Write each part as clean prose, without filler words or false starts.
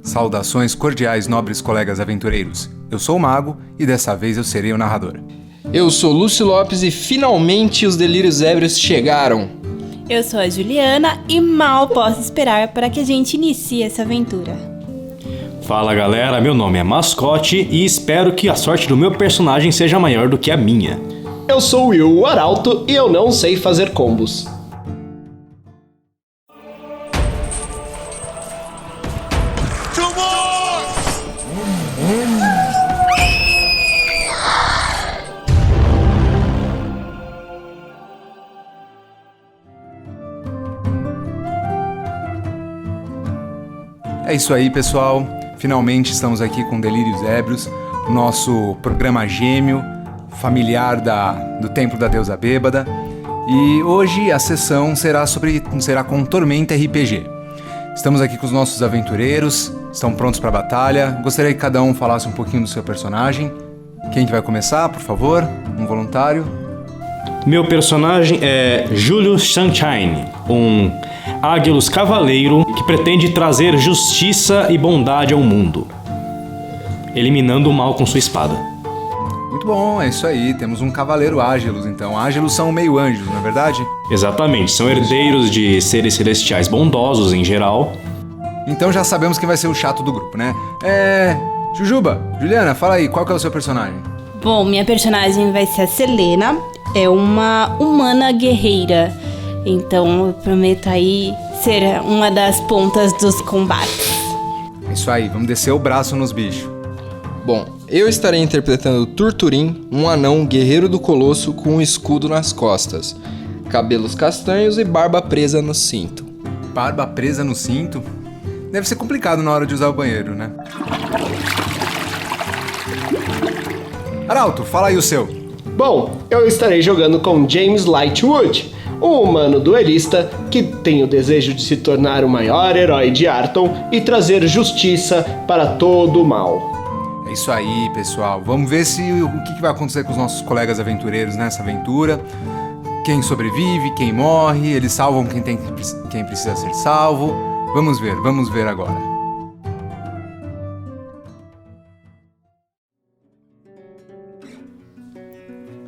Saudações cordiais, nobres colegas aventureiros. Eu sou o Mago e dessa vez eu serei o narrador. Eu sou Lúcio Lopes e finalmente os Delírios Ébrios chegaram. Eu sou a Juliana e mal posso esperar para que a gente inicie essa aventura. Fala galera, meu nome é Mascote e espero que a sorte do meu personagem seja maior do que a minha. Eu sou o Will, o Arauto, e eu não sei fazer combos. É isso aí, pessoal. Finalmente estamos aqui com Delírios Ébrios, nosso programa gêmeo, familiar do Templo da Deusa Bêbada. E hoje a sessão será com Tormenta RPG. Estamos aqui com os nossos aventureiros, estão prontos para a batalha. Gostaria que cada um falasse um pouquinho do seu personagem. Quem que vai começar, por favor? Um voluntário. Meu personagem é Julius Sunshine, um Águilus Cavaleiro que pretende trazer justiça e bondade ao mundo, eliminando o mal com sua espada. Muito bom, é isso aí. Temos um Cavaleiro Ágilus, então. Ágilus são meio anjos, não é verdade? Exatamente, são herdeiros de seres celestiais bondosos em geral. Então já sabemos quem vai ser o chato do grupo, né? Jujuba, Juliana, fala aí, qual que é o seu personagem? Bom, minha personagem vai ser a Selena, é uma humana guerreira. Então eu prometo aí ser uma das pontas dos combates. É isso aí, vamos descer o braço nos bichos. Bom, eu estarei interpretando Turturim, um anão guerreiro do Colosso com um escudo nas costas, cabelos castanhos e barba presa no cinto. Barba presa no cinto? Deve ser complicado na hora de usar o banheiro, né? Arauto, fala aí o seu. Bom, eu estarei jogando com James Lightwood, um humano duelista que tem o desejo de se tornar o maior herói de Arton e trazer justiça para todo o mal. É isso aí, pessoal. Vamos ver o que vai acontecer com os nossos colegas aventureiros nessa aventura. Quem sobrevive, quem morre, eles salvam quem precisa ser salvo. Vamos ver agora.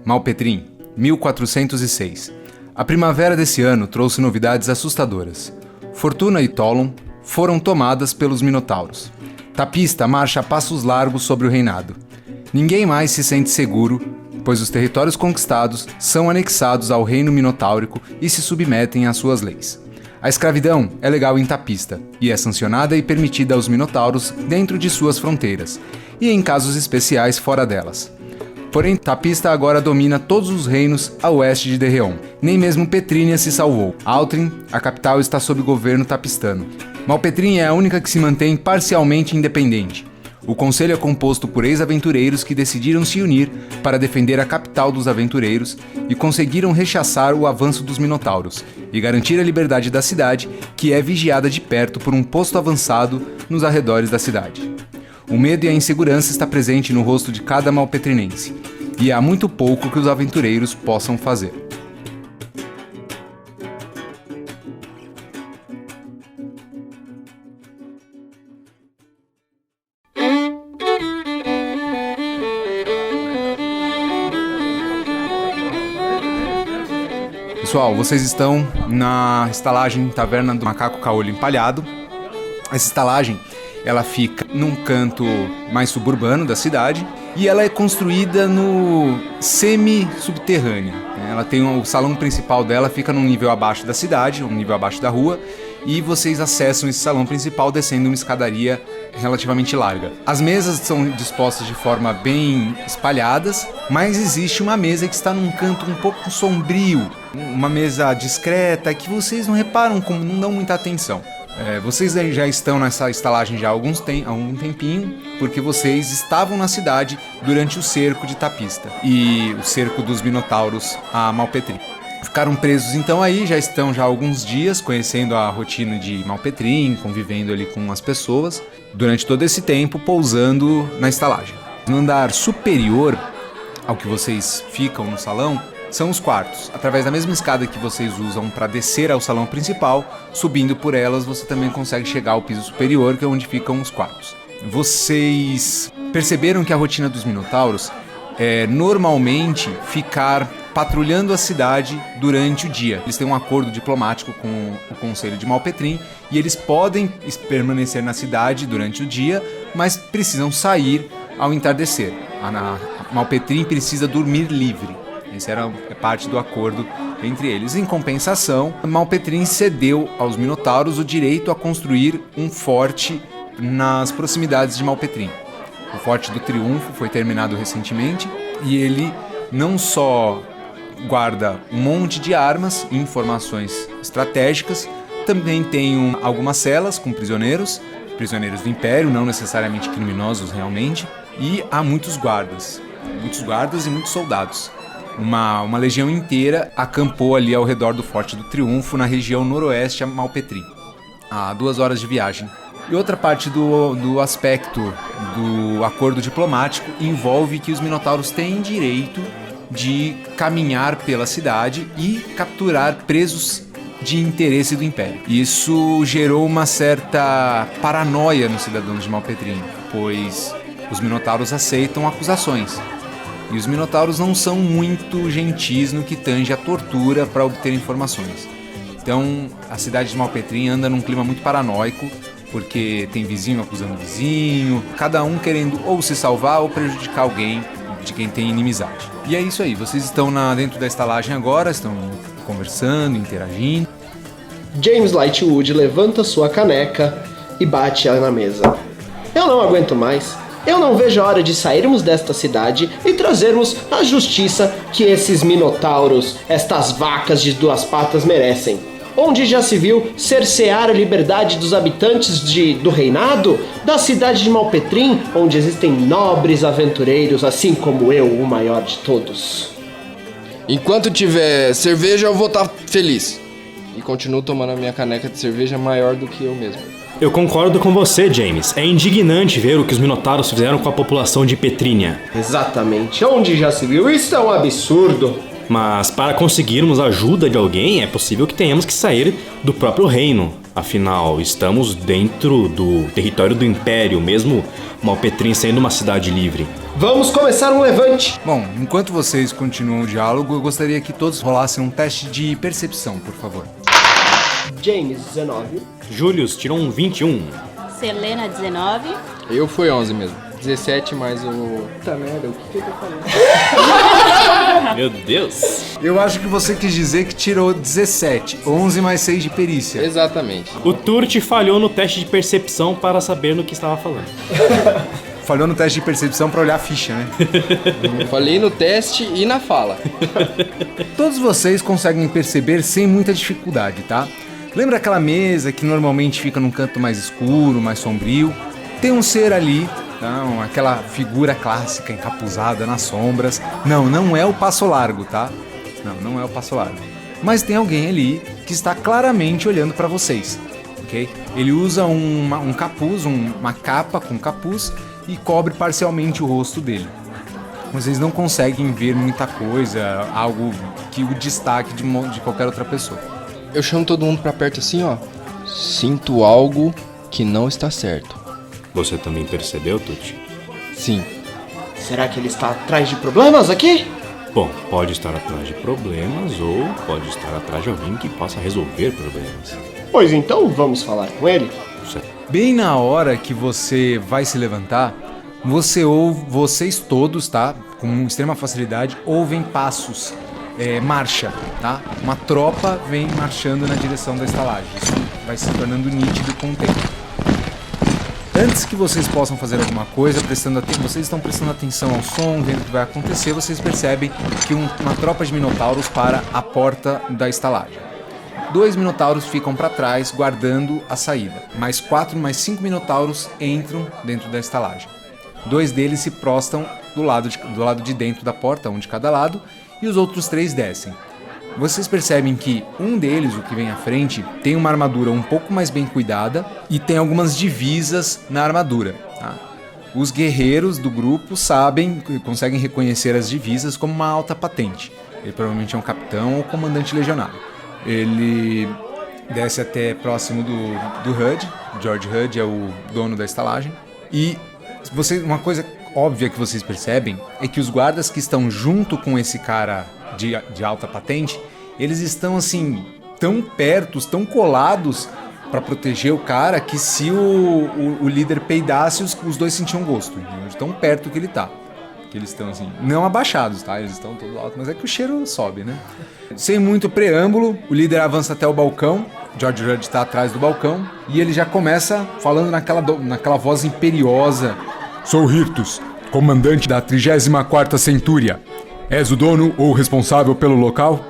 Malpetrim, 1406. A primavera desse ano trouxe novidades assustadoras. Fortuna e Tolon foram tomadas pelos Minotauros. Tapista marcha a passos largos sobre o reinado. Ninguém mais se sente seguro, pois os territórios conquistados são anexados ao reino minotáurico e se submetem às suas leis. A escravidão é legal em Tapista e é sancionada e permitida aos Minotauros dentro de suas fronteiras e em casos especiais fora delas. Porém, Tapista agora domina todos os reinos a oeste de Derreon. Nem mesmo Petrínia se salvou. Altrin, a capital, está sob governo tapistano. Malpetrim é a única que se mantém parcialmente independente. O conselho é composto por ex-aventureiros que decidiram se unir para defender a capital dos aventureiros e conseguiram rechaçar o avanço dos Minotauros e garantir a liberdade da cidade, que é vigiada de perto por um posto avançado nos arredores da cidade. O medo e a insegurança está presente no rosto de cada malpetrinense, e há muito pouco que os aventureiros possam fazer. Pessoal, vocês estão na estalagem Taverna do Macaco Caolho Empalhado. Essa estalagem, ela fica num canto mais suburbano da cidade e ela é construída no semi-subterrâneo. Ela tem o salão principal dela, fica num nível abaixo da cidade, um nível abaixo da rua, e vocês acessam esse salão principal descendo uma escadaria relativamente larga. As mesas são dispostas de forma bem espalhadas, mas existe uma mesa que está num canto um pouco sombrio, uma mesa discreta que vocês não reparam, não dão muita atenção. Vocês já estão nessa estalagem já há algum tempinho, porque vocês estavam na cidade durante o cerco de Tapista e o cerco dos Minotauros a Malpetrim. Ficaram presos então aí, já estão há alguns dias conhecendo a rotina de Malpetrim, convivendo ali com as pessoas, durante todo esse tempo pousando na estalagem. No andar superior ao que vocês ficam no salão, são os quartos. Através da mesma escada que vocês usam para descer ao salão principal, subindo por elas você também consegue chegar ao piso superior, que é onde ficam os quartos. Vocês perceberam que a rotina dos Minotauros é normalmente ficar patrulhando a cidade durante o dia. Eles têm um acordo diplomático com o Conselho de Malpetrim e eles podem permanecer na cidade durante o dia, mas precisam sair ao entardecer. A Malpetrim precisa dormir livre. Esse é parte do acordo entre eles. Em compensação, Malpetrim cedeu aos Minotauros o direito a construir um forte nas proximidades de Malpetrim. O Forte do Triunfo foi terminado recentemente e ele não só guarda um monte de armas e informações estratégicas, também tem algumas celas com prisioneiros do Império, não necessariamente criminosos realmente, e há muitos guardas e muitos soldados. Uma legião inteira acampou ali ao redor do Forte do Triunfo, na região noroeste a Malpetrim, a 2 horas de viagem. E outra parte do aspecto do acordo diplomático envolve que os Minotauros têm direito de caminhar pela cidade e capturar presos de interesse do Império. Isso gerou uma certa paranoia nos cidadãos de Malpetrim, pois os Minotauros aceitam acusações. E os Minotauros não são muito gentis no que tange a tortura para obter informações. Então a cidade de Malpetrim anda num clima muito paranoico, porque tem vizinho acusando vizinho, cada um querendo ou se salvar ou prejudicar alguém de quem tem inimizade. E é isso aí, vocês estão dentro da estalagem agora, estão conversando, interagindo. James Lightwood levanta sua caneca e bate ela na mesa. Eu não aguento mais. Eu não vejo a hora de sairmos desta cidade e trazermos a justiça que esses Minotauros, estas vacas de 2 patas merecem. Onde já se viu cercear a liberdade dos habitantes do reinado, da cidade de Malpetrim, onde existem nobres aventureiros, assim como eu, o maior de todos. Enquanto tiver cerveja, eu vou estar feliz. E continuo tomando a minha caneca de cerveja maior do que eu mesmo. Eu concordo com você, James. É indignante ver o que os Minotauros fizeram com a população de Petrínia. Exatamente. Onde já se viu? Isso é um absurdo. Mas para conseguirmos a ajuda de alguém, é possível que tenhamos que sair do próprio reino. Afinal, estamos dentro do território do Império, mesmo Malpetrim sendo uma cidade livre. Vamos começar um levante! Bom, enquanto vocês continuam o diálogo, eu gostaria que todos rolassem um teste de percepção, por favor. James, 19. Julius tirou um 21. Selena, 19. Eu fui 11 mesmo. 17 mais o... Puta merda, o que eu tô falando? Meu Deus. Eu acho que você quis dizer que tirou 17, 11 mais 6 de perícia. Exatamente. O Turt falhou no teste de percepção para saber no que estava falando. Falhou no teste de percepção pra olhar a ficha, né? Falei no teste e na fala. Todos vocês conseguem perceber sem muita dificuldade, tá? Lembra aquela mesa que normalmente fica num canto mais escuro, mais sombrio? Tem um ser ali, tá? Aquela figura clássica encapuzada nas sombras. Não é o Passo Largo, tá? Não é o Passo Largo. Mas tem alguém ali que está claramente olhando pra vocês, ok? Ele usa um capuz, uma capa com capuz e cobre parcialmente o rosto dele. Vocês não conseguem ver muita coisa, algo que o destaque de qualquer outra pessoa. Eu chamo todo mundo pra perto assim, ó. Sinto algo que não está certo. Você também percebeu, Tuti? Sim. Será que ele está atrás de problemas aqui? Bom, pode estar atrás de problemas ou pode estar atrás de alguém que possa resolver problemas. Pois então, vamos falar com ele. Bem na hora que você vai se levantar, vocês todos, tá? Com extrema facilidade, ouvem passos, marcha, tá? Uma tropa vem marchando na direção da estalagem. Isso vai se tornando nítido com o tempo. Antes que vocês possam fazer alguma coisa, vocês estão prestando atenção ao som, vendo o que vai acontecer, vocês percebem que uma tropa de minotauros para a porta da estalagem. 2 minotauros ficam para trás, guardando a saída. Mais 4, mais 5 minotauros entram dentro da estalagem. 2 deles se prostam do lado de dentro da porta, um de cada lado, e os outros 3 descem. Vocês percebem que um deles, o que vem à frente, tem uma armadura um pouco mais bem cuidada e tem algumas divisas na armadura. Tá? Os guerreiros do grupo conseguem reconhecer as divisas como uma alta patente. Ele provavelmente é um capitão ou comandante legionário. Ele desce até próximo do HUD. George HUD é o dono da estalagem. E uma coisa óbvia que vocês percebem é que os guardas que estão junto com esse cara de alta patente, eles estão assim, tão perto, tão colados para proteger o cara, que se o líder peidasse, os dois sentiam gosto, de tão perto que ele tá. Que eles estão assim, não abaixados, tá? Eles estão todos altos, mas é que o cheiro sobe, né? Sem muito preâmbulo, o líder avança até o balcão. George HUD está atrás do balcão e ele já começa falando naquela voz imperiosa. Sou Hirtus, comandante da 34ª Centúria. És o dono ou responsável pelo local?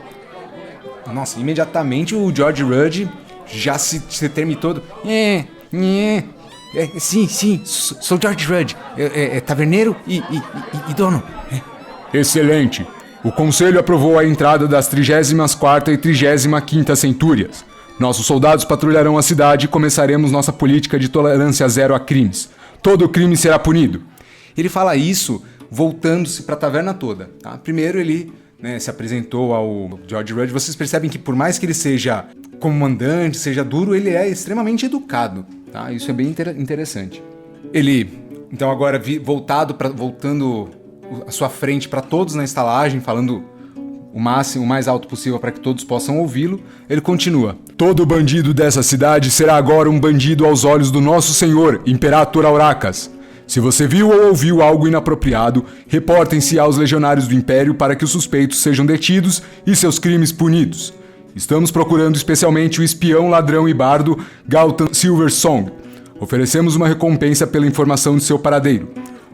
Nossa, imediatamente o George HUD já se treme todo. Sim, sou George HUD, taverneiro e dono. Excelente. O Conselho aprovou a entrada das 34ª e 35ª Centúrias. Nossos soldados patrulharão a cidade e começaremos nossa política de tolerância zero a crimes. Todo crime será punido. Ele fala isso voltando-se para a taverna toda. Tá? Primeiro ele se apresentou ao George HUD. Vocês percebem que por mais que ele seja comandante, seja duro, ele é extremamente educado. Tá? Isso é bem interessante. Ele, então agora voltando a sua frente para todos na estalagem, falando o mais alto possível para que todos possam ouvi-lo, ele continua. Todo bandido dessa cidade será agora um bandido aos olhos do nosso senhor, Imperator Auracas. Se você viu ou ouviu algo inapropriado, reportem-se aos legionários do Império para que os suspeitos sejam detidos e seus crimes punidos. Estamos procurando especialmente o espião, ladrão e bardo Galtan Silversong. Oferecemos uma recompensa pela informação de seu paradeiro.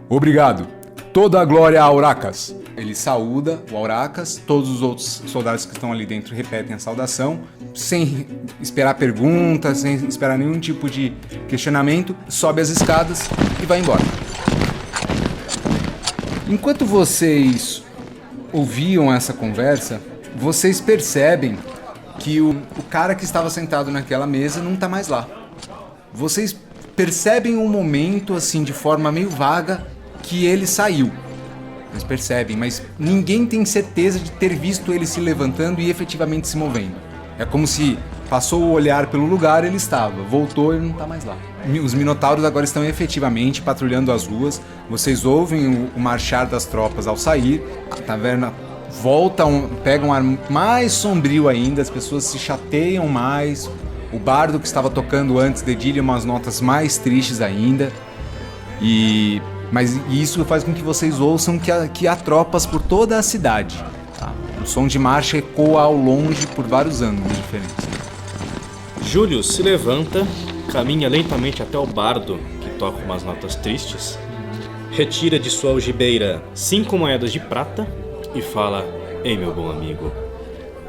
Obrigado. Toda a glória a Auracas. Ele saúda o Auracas, todos os outros soldados que estão ali dentro repetem a saudação, sem esperar perguntas, sem esperar nenhum tipo de questionamento, sobe as escadas e vai embora. Enquanto vocês ouviam essa conversa, vocês percebem que o cara que estava sentado naquela mesa não está mais lá. Vocês percebem um momento, assim, de forma meio vaga, que ele saiu. Vocês percebem, mas ninguém tem certeza de ter visto ele se levantando e efetivamente se movendo. É como se passou o olhar pelo lugar, ele estava, voltou e ele não está mais lá. Os minotauros agora estão efetivamente patrulhando as ruas. Vocês ouvem o marchar das tropas ao sair. A taverna pega um ar mais sombrio ainda, as pessoas se chateiam mais. O bardo que estava tocando antes dedilha umas notas mais tristes ainda. Mas isso faz com que vocês ouçam que há tropas por toda a cidade. Tá? O som de marcha ecoa ao longe por vários ângulos diferentes. Julius se levanta, caminha lentamente até o bardo, que toca umas notas tristes, retira de sua algibeira 5 moedas de prata e fala: Ei, meu bom amigo,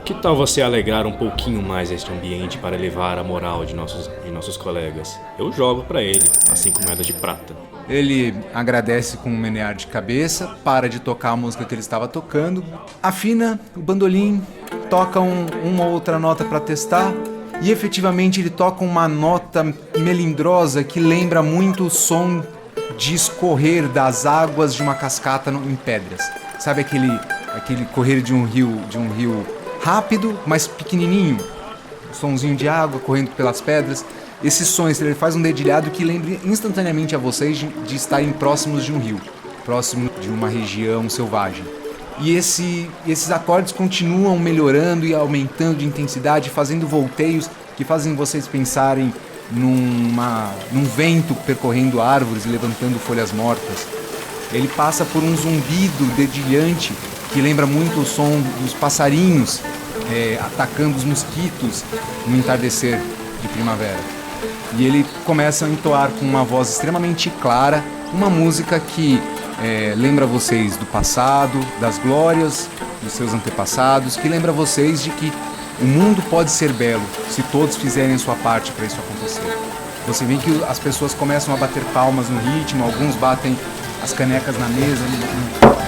que tal você alegrar um pouquinho mais este ambiente para elevar a moral de nossos colegas? Eu jogo para ele as 5 moedas de prata. Ele agradece com um menear de cabeça, para de tocar a música que ele estava tocando, afina o bandolim, toca uma outra nota para testar e efetivamente ele toca uma nota melindrosa que lembra muito o som de escorrer das águas de uma cascata em pedras. Sabe aquele correr de um rio rápido, mas pequenininho? Um sonzinho de água correndo pelas pedras. Esses sons, ele faz um dedilhado que lembra instantaneamente a vocês de estarem próximos de um rio, próximo de uma região selvagem. E esses acordes continuam melhorando e aumentando de intensidade, fazendo volteios que fazem vocês pensarem num vento percorrendo árvores e levantando folhas mortas. Ele passa por um zumbido dedilhante que lembra muito o som dos passarinhos atacando os mosquitos no entardecer de primavera. E ele começa a entoar com uma voz extremamente clara uma música que lembra vocês do passado, das glórias dos seus antepassados, que lembra vocês de que o mundo pode ser belo se todos fizerem a sua parte para isso acontecer. Você vê que as pessoas começam a bater palmas no ritmo, alguns batem as canecas na mesa,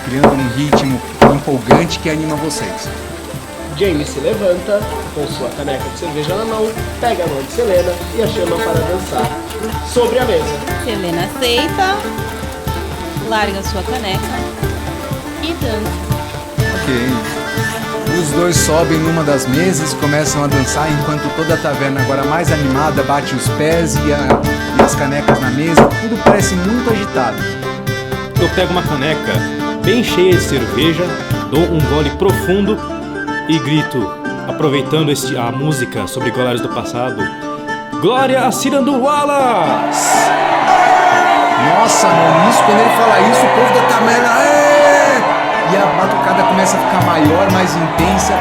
criando um ritmo empolgante que anima vocês. James se levanta, com sua caneca de cerveja na mão, pega a mão de Selena e a chama para dançar sobre a mesa. Selena aceita, larga sua caneca e dança. Ok. os dois sobem numa das mesas e começam a dançar, enquanto toda a taverna, agora mais animada, bate os pés e as canecas na mesa. Tudo parece muito agitado. Eu pego uma caneca bem cheia de cerveja, dou um gole profundo e grito, aproveitando a música sobre glórias do passado: Glória a Cirandu Wallace! Nossa, mano, isso, quando ele fala isso, o povo da taverna... E a batucada começa a ficar maior, mais intensa.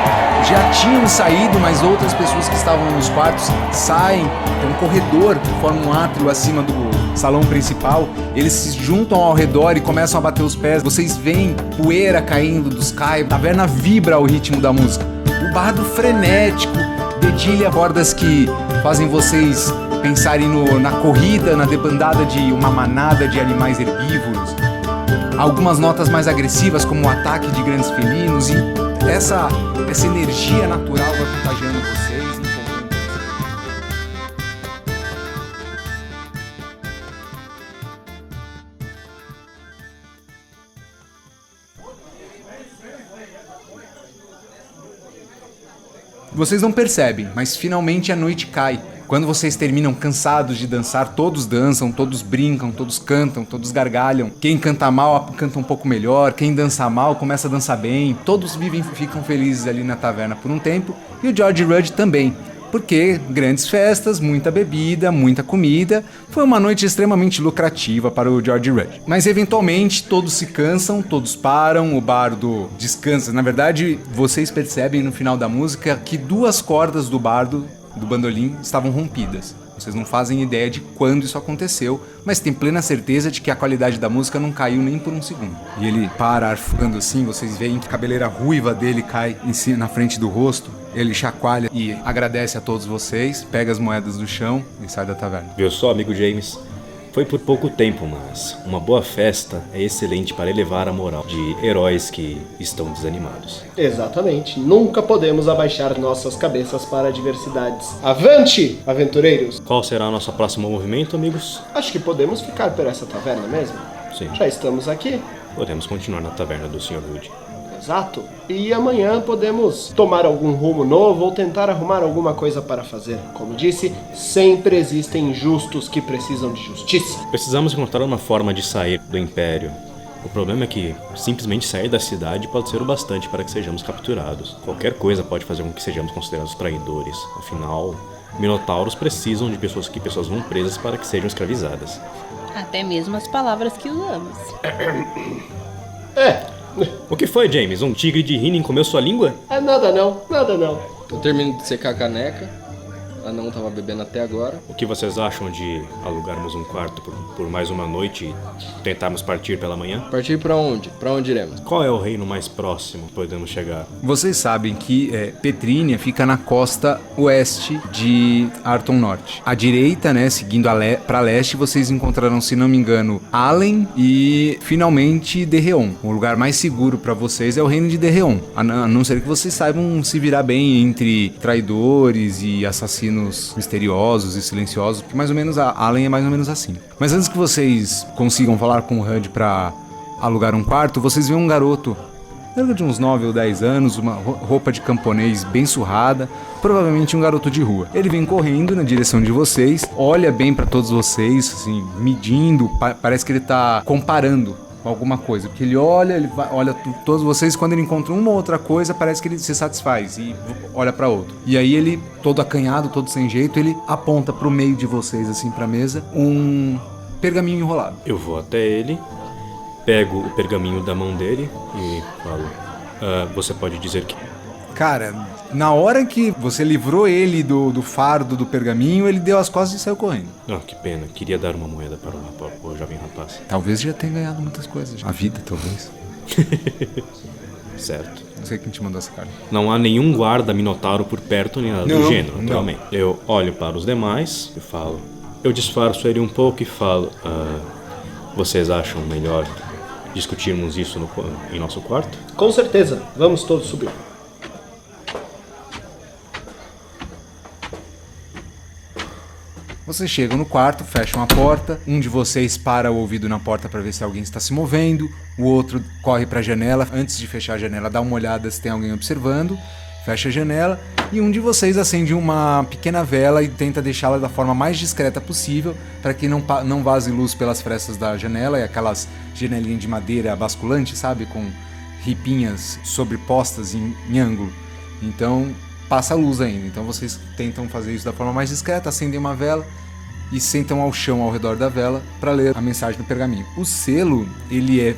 Já tinham saído, mas outras pessoas que estavam nos quartos saem. Tem um corredor que forma um átrio acima do salão principal. Eles se juntam ao redor e começam a bater os pés. Vocês veem poeira caindo dos cais. A taverna vibra ao ritmo da música. O bardo frenético dedilha cordas que fazem vocês pensarem na corrida, na debandada de uma manada de animais herbívoros. Algumas notas mais agressivas, como o ataque de grandes felinos, e essa energia natural vai contagiando vocês. Vocês não percebem, mas finalmente a noite cai. Quando vocês terminam cansados de dançar, todos dançam, todos brincam, todos cantam, todos gargalham. Quem canta mal, canta um pouco melhor. Quem dança mal, começa a dançar bem. Todos ficam felizes ali na taverna por um tempo. E o George Rudd também. Porque grandes festas, muita bebida, muita comida. Foi uma noite extremamente lucrativa para o George Rudd. Mas eventualmente todos se cansam, todos param, o bardo descansa. Na verdade, vocês percebem no final da música que 2 cordas do bardo, do bandolim, estavam rompidas. Vocês não fazem ideia de quando isso aconteceu, mas tem plena certeza de que a qualidade da música não caiu nem por um segundo. E ele para arfando assim, vocês veem que a cabeleira ruiva dele cai na frente do rosto. Ele chacoalha e agradece a todos vocês, pega as moedas do chão e sai da taverna. Viu só, amigo James? Foi por pouco tempo, mas uma boa festa é excelente para elevar a moral de heróis que estão desanimados. Exatamente. Nunca podemos abaixar nossas cabeças para adversidades. Avante, aventureiros! Qual será o nosso próximo movimento, amigos? Acho que podemos ficar por essa taverna mesmo. Sim. Já estamos aqui. Podemos continuar na taverna do Sr. Wood. Exato. E amanhã podemos tomar algum rumo novo ou tentar arrumar alguma coisa para fazer. Como disse, sempre existem injustos que precisam de justiça. Precisamos encontrar uma forma de sair do Império. O problema é que simplesmente sair da cidade pode ser o bastante para que sejamos capturados. Qualquer coisa pode fazer com que sejamos considerados traidores. Afinal, minotauros precisam de pessoas vão presas para que sejam escravizadas. Até mesmo as palavras que usamos. O que foi, James? Um tigre de Hinin comeu sua língua? É nada não. Eu termino de secar a caneca. A não tava bebendo até agora. O que vocês acham de alugarmos um quarto por mais uma noite e tentarmos partir pela manhã? Partir pra onde? Pra onde iremos? Qual é o reino mais próximo que podemos chegar? Vocês sabem que Petrínia fica na costa oeste de Arton Norte. À direita, né, seguindo para leste, vocês encontrarão, se não me engano, Allen e, finalmente, Derreon. O lugar mais seguro para vocês é o reino de Derreon. A não ser que vocês saibam se virar bem entre traidores e assassinos misteriosos e silenciosos, porque mais ou menos a Allen é mais ou menos assim. Mas antes que vocês consigam falar com o Rudd para alugar um quarto, vocês veem um garoto de uns 9 ou 10 anos, uma roupa de camponês bem surrada, provavelmente um garoto de rua. Ele vem correndo na direção de vocês, olha bem para todos vocês, assim, medindo, parece que ele tá comparando com alguma coisa, porque ele olha todos vocês, quando ele encontra uma ou outra coisa, parece que ele se satisfaz e olha para outro. E aí ele, todo acanhado, todo sem jeito, ele aponta pro meio de vocês, assim, pra mesa, um pergaminho enrolado. Eu vou até ele, pego o pergaminho da mão dele e falo: você pode dizer que... Cara, na hora que você livrou ele do fardo do pergaminho, ele deu as costas e saiu correndo. Que pena. Queria dar uma moeda para o jovem rapaz. Talvez já tenha ganhado muitas coisas. A vida, talvez. Certo. Não sei quem te mandou essa carta. Não há nenhum guarda minotauro por perto nem nada do gênero, naturalmente. Eu olho para os demais e falo... Eu disfarço ele um pouco e falo... vocês acham melhor discutirmos isso em nosso quarto? Com certeza. Vamos todos subir. Vocês chegam no quarto, fecham a porta, um de vocês para o ouvido na porta para ver se alguém está se movendo, o outro corre para a janela, antes de fechar a janela dá uma olhada se tem alguém observando, fecha a janela, e um de vocês acende uma pequena vela e tenta deixá-la da forma mais discreta possível para que não vaze luz pelas frestas da janela e aquelas janelinhas de madeira basculante, sabe, com ripinhas sobrepostas em ângulo. Então passa luz ainda, então vocês tentam fazer isso da forma mais discreta, acendem uma vela e sentam ao chão ao redor da vela para ler a mensagem no pergaminho. O selo,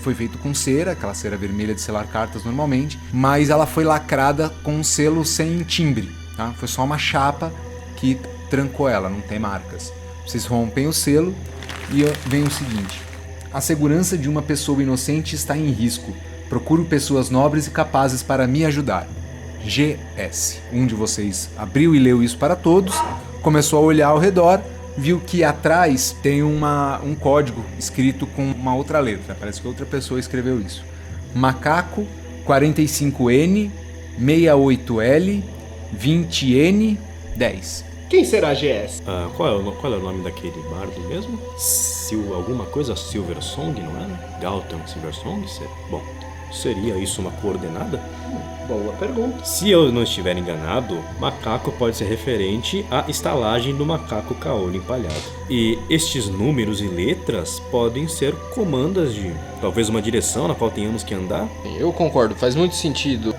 foi feito com cera, aquela cera vermelha de selar cartas normalmente, mas ela foi lacrada com um selo sem timbre, tá? Foi só uma chapa que trancou ela, não tem marcas. Vocês rompem o selo e vem o seguinte: a segurança de uma pessoa inocente está em risco. Procuro pessoas nobres e capazes para me ajudar. GS. Um de vocês abriu e leu isso para todos, começou a olhar ao redor, viu que atrás tem um código escrito com uma outra letra. Parece que outra pessoa escreveu isso. Macaco 45N 68L 20N 10. Quem será GS? Qual é o nome daquele bardo mesmo? Alguma coisa Silversong, não é? Galton Silversong? Bom, seria isso uma coordenada? Boa pergunta. Se eu não estiver enganado, macaco pode ser referente à estalagem do macaco caolho empalhado. E estes números e letras podem ser comandas de talvez uma direção na qual tenhamos que andar? Eu concordo, faz muito sentido.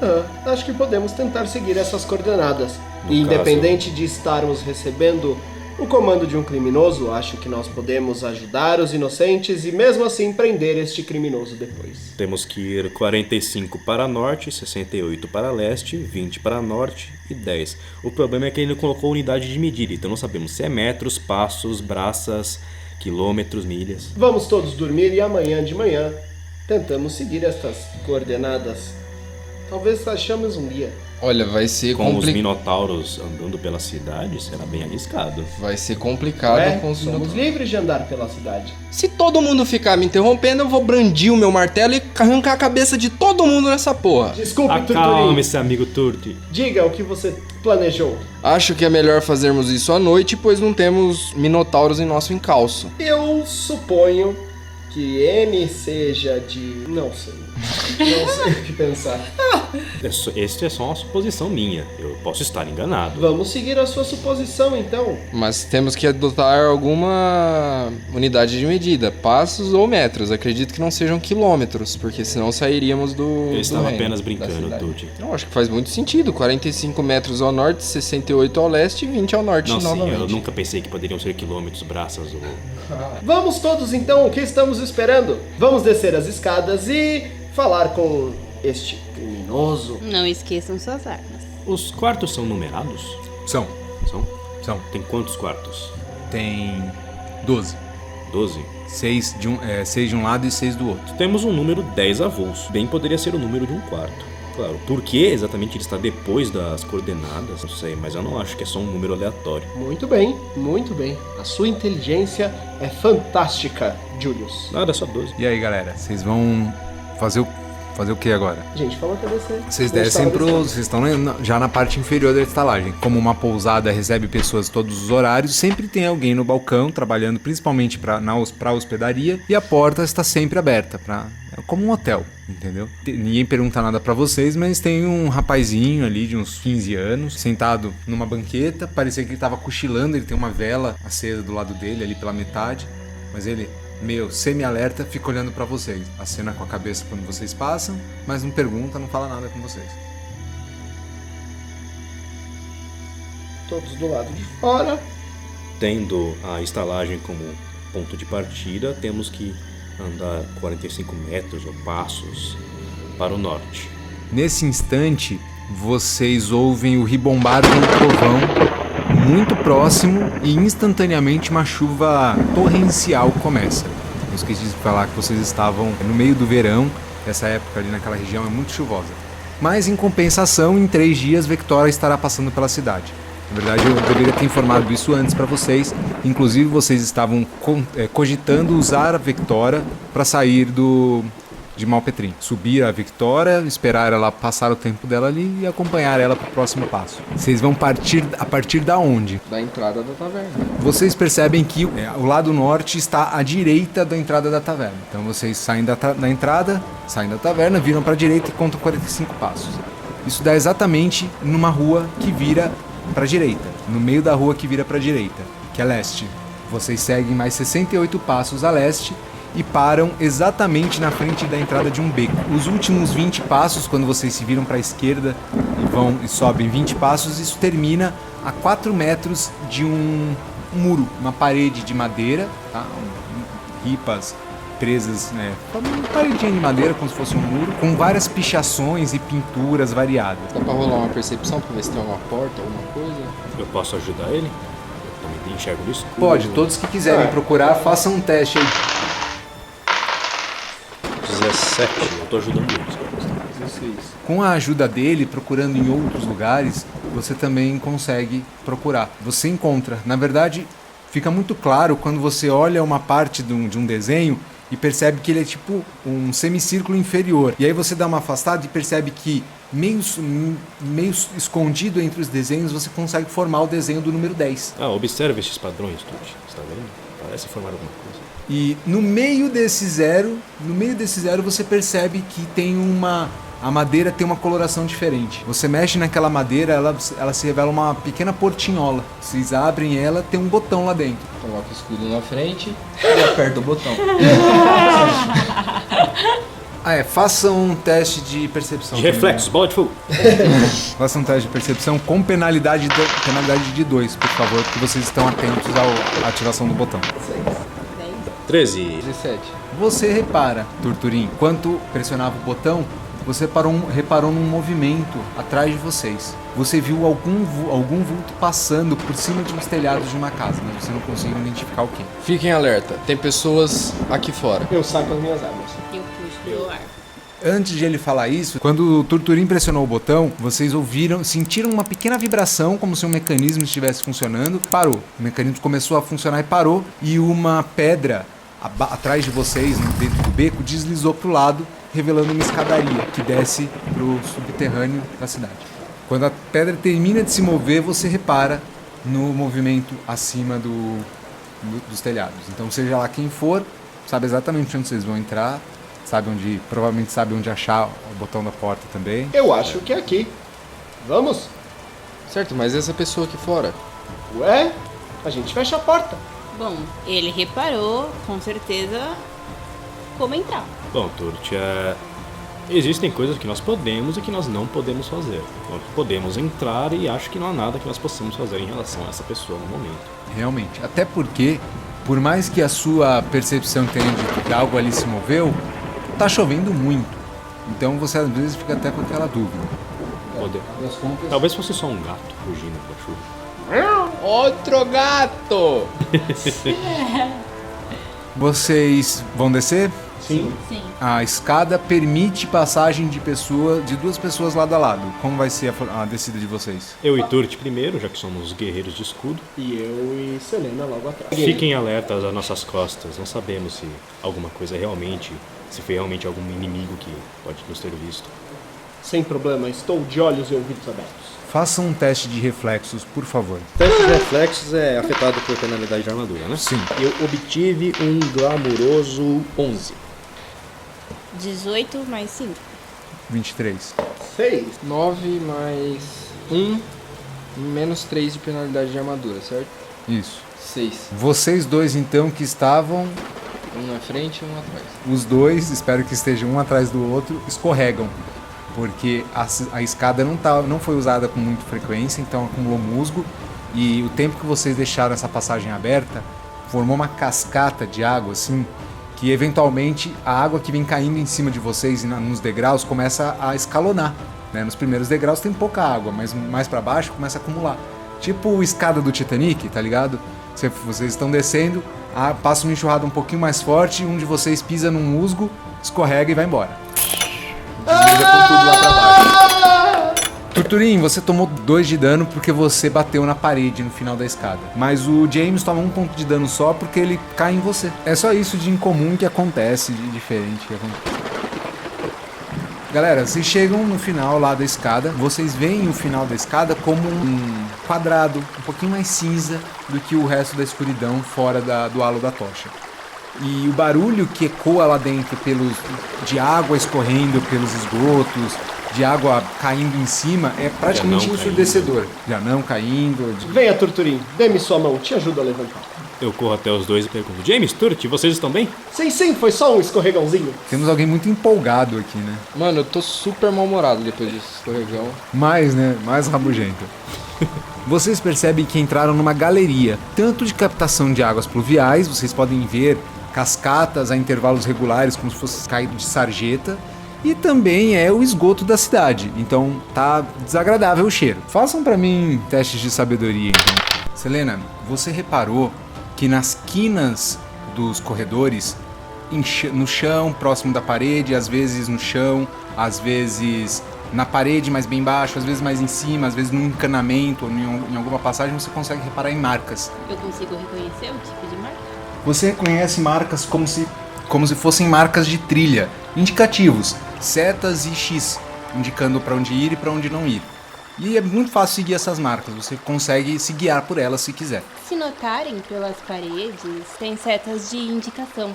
Acho que podemos tentar seguir essas coordenadas. No Independente de estarmos recebendo o comando de um criminoso, acho que nós podemos ajudar os inocentes e mesmo assim prender este criminoso depois. Temos que ir 45 para norte, 68 para leste, 20 para norte e 10. O problema é que ele não colocou unidade de medida, então não sabemos se é metros, passos, braças, quilômetros, milhas. Vamos todos dormir e amanhã de manhã tentamos seguir estas coordenadas. Talvez achamos um guia. Olha, vai ser Com os minotauros andando pela cidade, será bem arriscado. Vai ser complicado com os somos minotauros. livres de andar pela cidade. Se todo mundo ficar me interrompendo, eu vou brandir o meu martelo e arrancar a cabeça de todo mundo nessa porra. Desculpe, Turturim. Acalme-se, amigo Turti. Diga o que você planejou. Acho que é melhor fazermos isso à noite, pois não temos minotauros em nosso encalço. Eu suponho que N seja de... Não sei o que pensar. Esta é só uma suposição minha. Eu posso estar enganado. Vamos seguir a sua suposição, então. Mas temos que adotar alguma unidade de medida, passos ou metros. Acredito que não sejam quilômetros, porque senão sairíamos do Eu estava reino, apenas da brincando, cidade. Tuti. Não, acho que faz muito sentido. 45 metros ao norte, 68 ao leste e 20 ao norte Não, sim, novamente. eu nunca pensei que poderiam ser quilômetros, braças ou... Vamos todos, então. O que estamos esperando? Vamos descer as escadas e falar com este criminoso. Não esqueçam suas armas. Os quartos são numerados? São. São? Tem quantos quartos? Tem 12. 12? 6 de um lado e 6 do outro. Temos um número 10 avulso. Bem poderia ser o número de um quarto. Claro, por que exatamente ele está depois das coordenadas? Não sei, mas eu não acho que é só um número aleatório. Muito bem, muito bem. A sua inteligência é fantástica, Julius. Nada, só 12. E aí, galera, vocês vão fazer o que agora? Gente, fala pra você. Vocês descem vocês estão já na parte inferior da estalagem. Como uma pousada recebe pessoas todos os horários, sempre tem alguém no balcão trabalhando principalmente para hospedaria e a porta está sempre aberta é como um hotel, entendeu? Ninguém pergunta nada pra vocês, mas tem um rapazinho ali de uns 15 anos sentado numa banqueta, parecia que ele tava cochilando, ele tem uma vela acesa do lado dele ali pela metade, mas ele meio semi-alerta, fica olhando pra vocês. Acena com a cabeça quando vocês passam, mas não pergunta, não fala nada com vocês. Todos do lado de fora. Tendo a estalagem como ponto de partida, temos que andar 45 metros ou passos para o norte. Nesse instante, vocês ouvem o ribombar de um trovão muito próximo e instantaneamente uma chuva torrencial começa. Eu esqueci de falar que vocês estavam no meio do verão, essa época ali naquela região é muito chuvosa. Mas em compensação, em 3 dias, Vectora estará passando pela cidade. Na verdade, eu deveria ter informado isso antes para vocês. Inclusive, vocês estavam cogitando usar a Vectora para sair de Malpetrim. Subir a Victoria, esperar ela passar o tempo dela ali e acompanhar ela para o próximo passo. Vocês vão partir a partir da onde? Da entrada da taverna. Vocês percebem que o lado norte está à direita da entrada da taverna. Então vocês saem da entrada, saem da taverna, viram para a direita e contam 45 passos. Isso dá exatamente numa rua que vira para a direita, no meio da rua que vira para a direita, que é leste. Vocês seguem mais 68 passos a leste e param exatamente na frente da entrada de um beco. Os últimos 20 passos, quando vocês se viram para a esquerda e sobem 20 passos, isso termina a 4 metros de um muro, uma parede de madeira, tá? Ripas presas, uma paredinha de madeira, como se fosse um muro, com várias pichações e pinturas variadas. Dá pra rolar uma percepção pra ver se tem alguma porta, alguma coisa? Eu posso ajudar ele? Eu também enxergo no escuro. Pode, todos que quiserem procurar, façam um teste aí. 17, eu tô ajudando eles. 16. Com a ajuda dele, procurando em outros lugares, você também consegue procurar. Você encontra. Na verdade, fica muito claro quando você olha uma parte de um desenho e percebe que ele é tipo um semicírculo inferior. E aí você dá uma afastada e percebe que meio escondido entre os desenhos você consegue formar o desenho do número 10. Observe esses padrões, Tuti. Você tá vendo? Parece formar alguma coisa. E no meio desse zero você percebe que a madeira tem uma coloração diferente. Você mexe naquela madeira, ela se revela uma pequena portinhola. Vocês abrem ela, tem um botão lá dentro. Coloca o escudo na frente e aperta o botão. Façam um teste de percepção. De reflexos, bola de fogo. Façam um teste de percepção com penalidade de 2, por favor, porque vocês estão atentos à ativação do botão. 13. 17. Você repara, Turturim, enquanto pressionava o botão, você reparou num movimento atrás de vocês. Você viu algum vulto passando por cima de uns telhados de uma casa, mas você não conseguiu identificar o que. Fiquem alerta, tem pessoas aqui fora. Eu saco as minhas armas. Eu puxo do ar. Antes de ele falar isso, quando o Turturim pressionou o botão, vocês sentiram uma pequena vibração, como se um mecanismo estivesse funcionando. Parou. O mecanismo começou a funcionar e parou, e uma pedra atrás de vocês, dentro do beco, deslizou para o lado, revelando uma escadaria que desce para o subterrâneo da cidade. Quando a pedra termina de se mover, você repara no movimento acima dos telhados. Então, seja lá quem for, sabe exatamente onde vocês vão entrar, provavelmente sabe onde achar o botão da porta também. Eu acho que é aqui. Vamos? Certo, mas essa pessoa aqui fora? Ué? A gente fecha a porta. Bom, ele reparou, com certeza, como entrar. Bom, Turt, existem coisas que nós podemos e que nós não podemos fazer. Nós podemos entrar e acho que não há nada que nós possamos fazer em relação a essa pessoa no momento. Realmente. Até porque, por mais que a sua percepção tenha dito que algo ali se moveu, tá chovendo muito. Então você às vezes fica até com aquela dúvida. Talvez fosse só um gato fugindo da chuva. Outro gato! Vocês vão descer? Sim. Sim. A escada permite passagem de duas pessoas lado a lado. Como vai ser a descida de vocês? Eu e Turt primeiro, já que somos guerreiros de escudo. E eu e Selena logo atrás. Fiquem alertas às nossas costas. Não sabemos se se foi realmente algum inimigo que pode nos ter visto. Sem problema, estou de olhos e ouvidos abertos. Façam um teste de reflexos, por favor. O teste de reflexos é afetado por penalidade de armadura, né? Sim. Eu obtive um glamouroso 11. 18 mais 5. 23. 6. 9 mais 1, menos 3 de penalidade de armadura, certo? Isso. 6. Vocês dois, então, que estavam... Um na frente e um atrás. Os dois, espero que estejam um atrás do outro, escorregam. Porque a escada não foi usada com muita frequência, então acumulou musgo. E o tempo que vocês deixaram essa passagem aberta, formou uma cascata de água, assim, que eventualmente a água que vem caindo em cima de vocês e nos degraus começa a escalonar. Né? Nos primeiros degraus tem pouca água, mas mais para baixo começa a acumular. Tipo a escada do Titanic, tá ligado? Vocês estão descendo, passa uma enxurrada um pouquinho mais forte, um de vocês pisa num musgo, escorrega e vai embora. Desliza com tudo lá pra baixo. Turturim, você tomou 2 de dano porque você bateu na parede no final da escada. Mas o James toma 1 ponto de dano só porque ele cai em você. É só isso de incomum que acontece, de diferente que acontece. Galera, vocês chegam no final lá da escada, vocês veem o final da escada como um quadrado, um pouquinho mais cinza do que o resto da escuridão fora do halo da tocha. E o barulho que ecoa lá dentro de água escorrendo pelos esgotos, de água caindo em cima, é praticamente ensurdecedor. Já não caindo. Venha, Turturim, dê-me sua mão, te ajudo a levantar. Eu corro até os dois e pergunto: James, Turt, vocês estão bem? Sim, foi só um escorregãozinho. Temos alguém muito empolgado aqui, né? Mano, eu tô super mal-humorado depois desse escorregão. Mais, né? Mais rabugento. Vocês percebem que entraram numa galeria, tanto de captação de águas pluviais, vocês podem ver cascatas a intervalos regulares, como se fosse caído de sarjeta, e também é o esgoto da cidade, então tá desagradável o cheiro. Façam pra mim testes de sabedoria, então. Selena, você reparou que nas quinas dos corredores, no chão, próximo da parede, às vezes no chão, às vezes na parede, mas bem baixo, às vezes mais em cima, às vezes num encanamento ou em alguma passagem, você consegue reparar em marcas. Eu consigo reconhecer o tipo de marca? Você reconhece marcas como se fossem marcas de trilha, indicativos, setas e X, indicando para onde ir e para onde não ir. E é muito fácil seguir essas marcas, você consegue se guiar por elas se quiser. Se notarem pelas paredes, tem setas de indicação.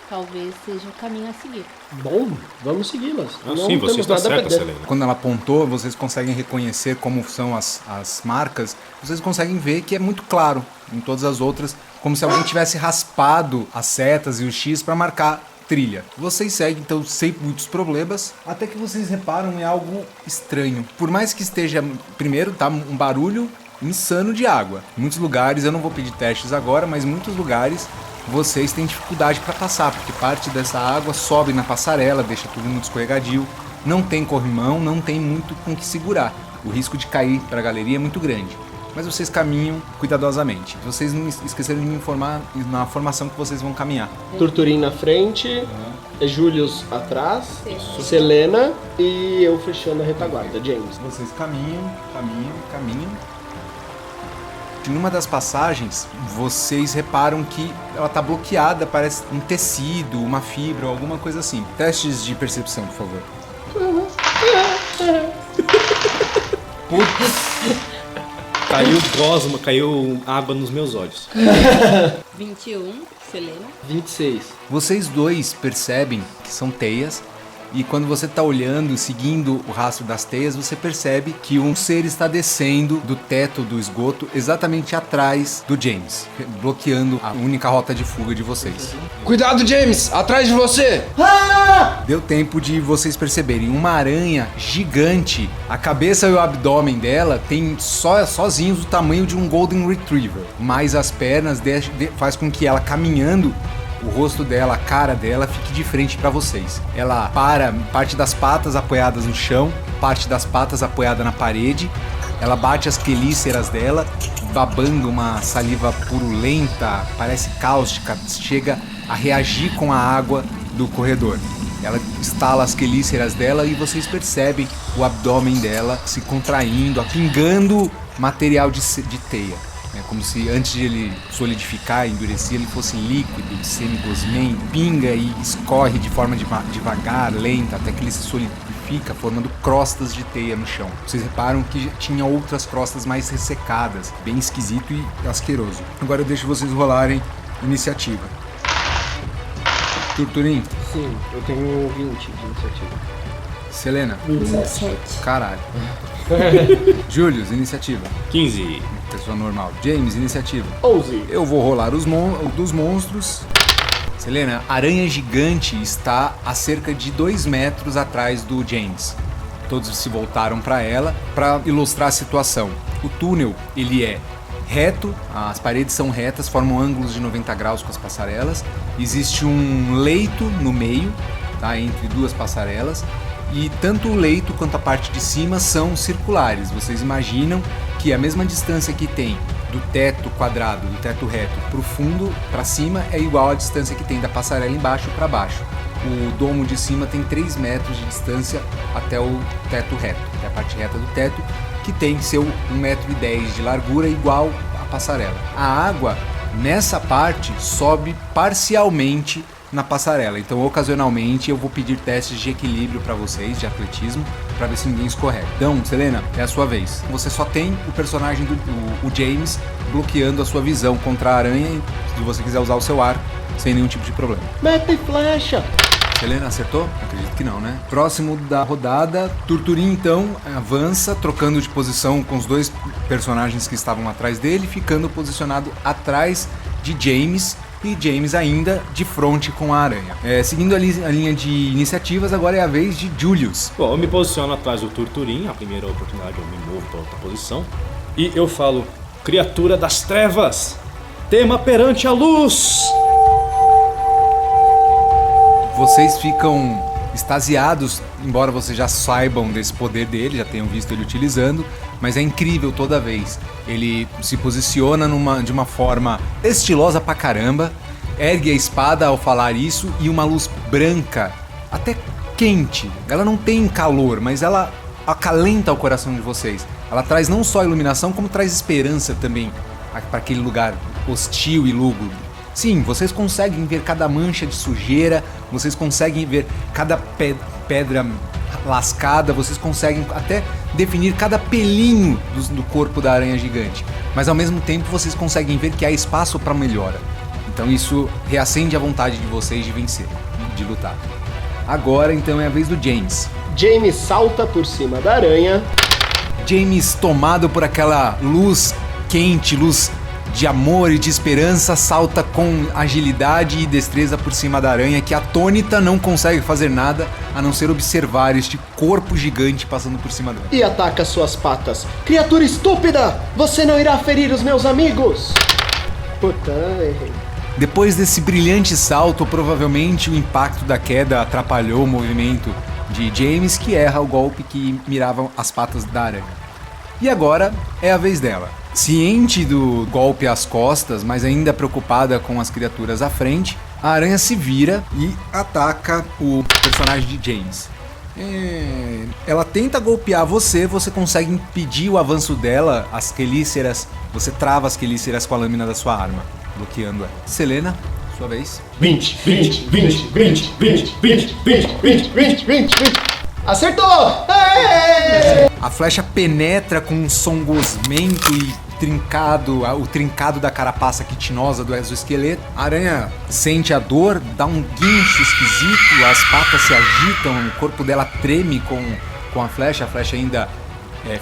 Talvez seja o caminho a seguir. Bom, vamos segui-las. Ah, Não sim, você temos está nada a certa, perder. Selena. Quando ela apontou, vocês conseguem reconhecer como são as marcas, vocês conseguem ver que é muito claro em todas as outras, como se alguém tivesse raspado as setas e o X para marcar trilha. Vocês seguem então sem muitos problemas, até que vocês reparam em algo estranho. Por mais que esteja, primeiro tá um barulho insano de água. Em muitos lugares, eu não vou pedir testes agora, mas em muitos lugares vocês têm dificuldade para passar, porque parte dessa água sobe na passarela, deixa tudo muito escorregadio, não tem corrimão, não tem muito com que segurar. O risco de cair para a galeria é muito grande. Mas vocês caminham cuidadosamente. Vocês não esqueceram de me informar na formação que vocês vão caminhar. Turturim na frente, Julius atrás, Selena e eu fechando a retaguarda, James. Vocês caminham. Numa das passagens, vocês reparam que ela tá bloqueada, parece um tecido, uma fibra, alguma coisa assim. Testes de percepção, por favor. Caiu água nos meus olhos. 21, Selena. 26. Vocês dois percebem que são teias, e quando você está olhando, seguindo o rastro das teias, você percebe que um ser está descendo do teto do esgoto exatamente atrás do James, bloqueando a única rota de fuga de vocês. Cuidado, James! Atrás de você! Deu tempo de vocês perceberem uma aranha gigante. A cabeça e o abdômen dela tem sozinhos o tamanho de um Golden Retriever, mas as pernas faz com que ela caminhando, o rosto dela, a cara dela fique de frente para vocês. Ela para, parte das patas apoiadas no chão, parte das patas apoiada na parede. Ela bate as quelíceras dela, babando uma saliva purulenta, parece cáustica, chega a reagir com a água do corredor. Ela estala as quelíceras dela e vocês percebem o abdômen dela se contraindo, pingando material de teia. É como se antes de ele solidificar, endurecer, ele fosse líquido, semigosmento, pinga e escorre de forma devagar, lenta, até que ele se solidifica, formando crostas de teia no chão. Vocês reparam que tinha outras crostas mais ressecadas, bem esquisito e asqueroso. Agora eu deixo vocês rolarem iniciativa. Turturim, Sim, eu tenho 20 de iniciativa. Selena, 27. caralho. Julius, iniciativa. 15. Pessoa normal. James, iniciativa. 11. Eu vou rolar os dos monstros. Selena, a aranha gigante está a cerca de 2 metros atrás do James. Todos se voltaram para ela para ilustrar a situação. O túnel, ele é reto, as paredes são retas, formam ângulos de 90 graus com as passarelas. Existe um leito no meio, tá, entre duas passarelas. E tanto o leito quanto a parte de cima são circulares. Vocês imaginam que a mesma distância que tem do teto quadrado, do teto reto para o fundo, para cima, é igual à distância que tem da passarela embaixo para baixo. O domo de cima tem 3 metros de distância até o teto reto, até a parte reta do teto, que tem seu 1,10 metro de largura, igual à passarela. A água, nessa parte, sobe parcialmente na passarela. Então, ocasionalmente, eu vou pedir testes de equilíbrio para vocês, de atletismo, para ver se ninguém escorrega. Então, Selena, é a sua vez. Você só tem o personagem o James bloqueando a sua visão contra a aranha, se você quiser usar o seu arco, sem nenhum tipo de problema. Mete flecha! Selena, acertou? Acredito que não, né? Próximo da rodada, Turturim então avança, trocando de posição com os dois personagens que estavam atrás dele, ficando posicionado atrás de James, e James ainda de frente com a aranha. Seguindo a linha de iniciativas, agora é a vez de Julius. Bom, eu me posiciono atrás do Turturim, a primeira oportunidade eu me movo para outra posição, e eu falo, criatura das trevas, tema perante a luz! Vocês ficam extasiados, embora vocês já saibam desse poder dele, já tenham visto ele utilizando, mas é incrível toda vez. Ele se posiciona de uma forma estilosa pra caramba, ergue a espada ao falar isso e uma luz branca, até quente. Ela não tem calor, mas ela acalenta o coração de vocês. Ela traz não só iluminação, como traz esperança também para aquele lugar hostil e lúgubre. Sim, vocês conseguem ver cada mancha de sujeira, vocês conseguem ver cada pedra lascada, vocês conseguem até definir cada pelinho do corpo da aranha gigante. Mas ao mesmo tempo vocês conseguem ver que há espaço para melhora. Então isso reacende a vontade de vocês de vencer, de lutar. Agora então é a vez do James. James salta por cima da aranha. James, tomado por aquela luz quente, luz de amor e de esperança, salta com agilidade e destreza por cima da aranha, que atônita não consegue fazer nada a não ser observar este corpo gigante passando por cima dela. E ataca suas patas. Criatura estúpida! Você não irá ferir os meus amigos! Puta, errei. Depois desse brilhante salto, provavelmente o impacto da queda atrapalhou o movimento de James, que erra o golpe que mirava as patas da aranha. E agora é a vez dela. Ciente do golpe às costas, mas ainda preocupada com as criaturas à frente, a aranha se vira e ataca o personagem de James. Ela tenta golpear você consegue impedir o avanço dela, as quelíceras, você trava as quelíceras com a lâmina da sua arma, bloqueando ela. Selena, sua vez. 20. Acertou! A flecha penetra com um som gosmento e trincado, o trincado da carapaça quitinosa do exoesqueleto. A aranha sente a dor, dá um guincho esquisito, as patas se agitam, o corpo dela treme com a flecha ainda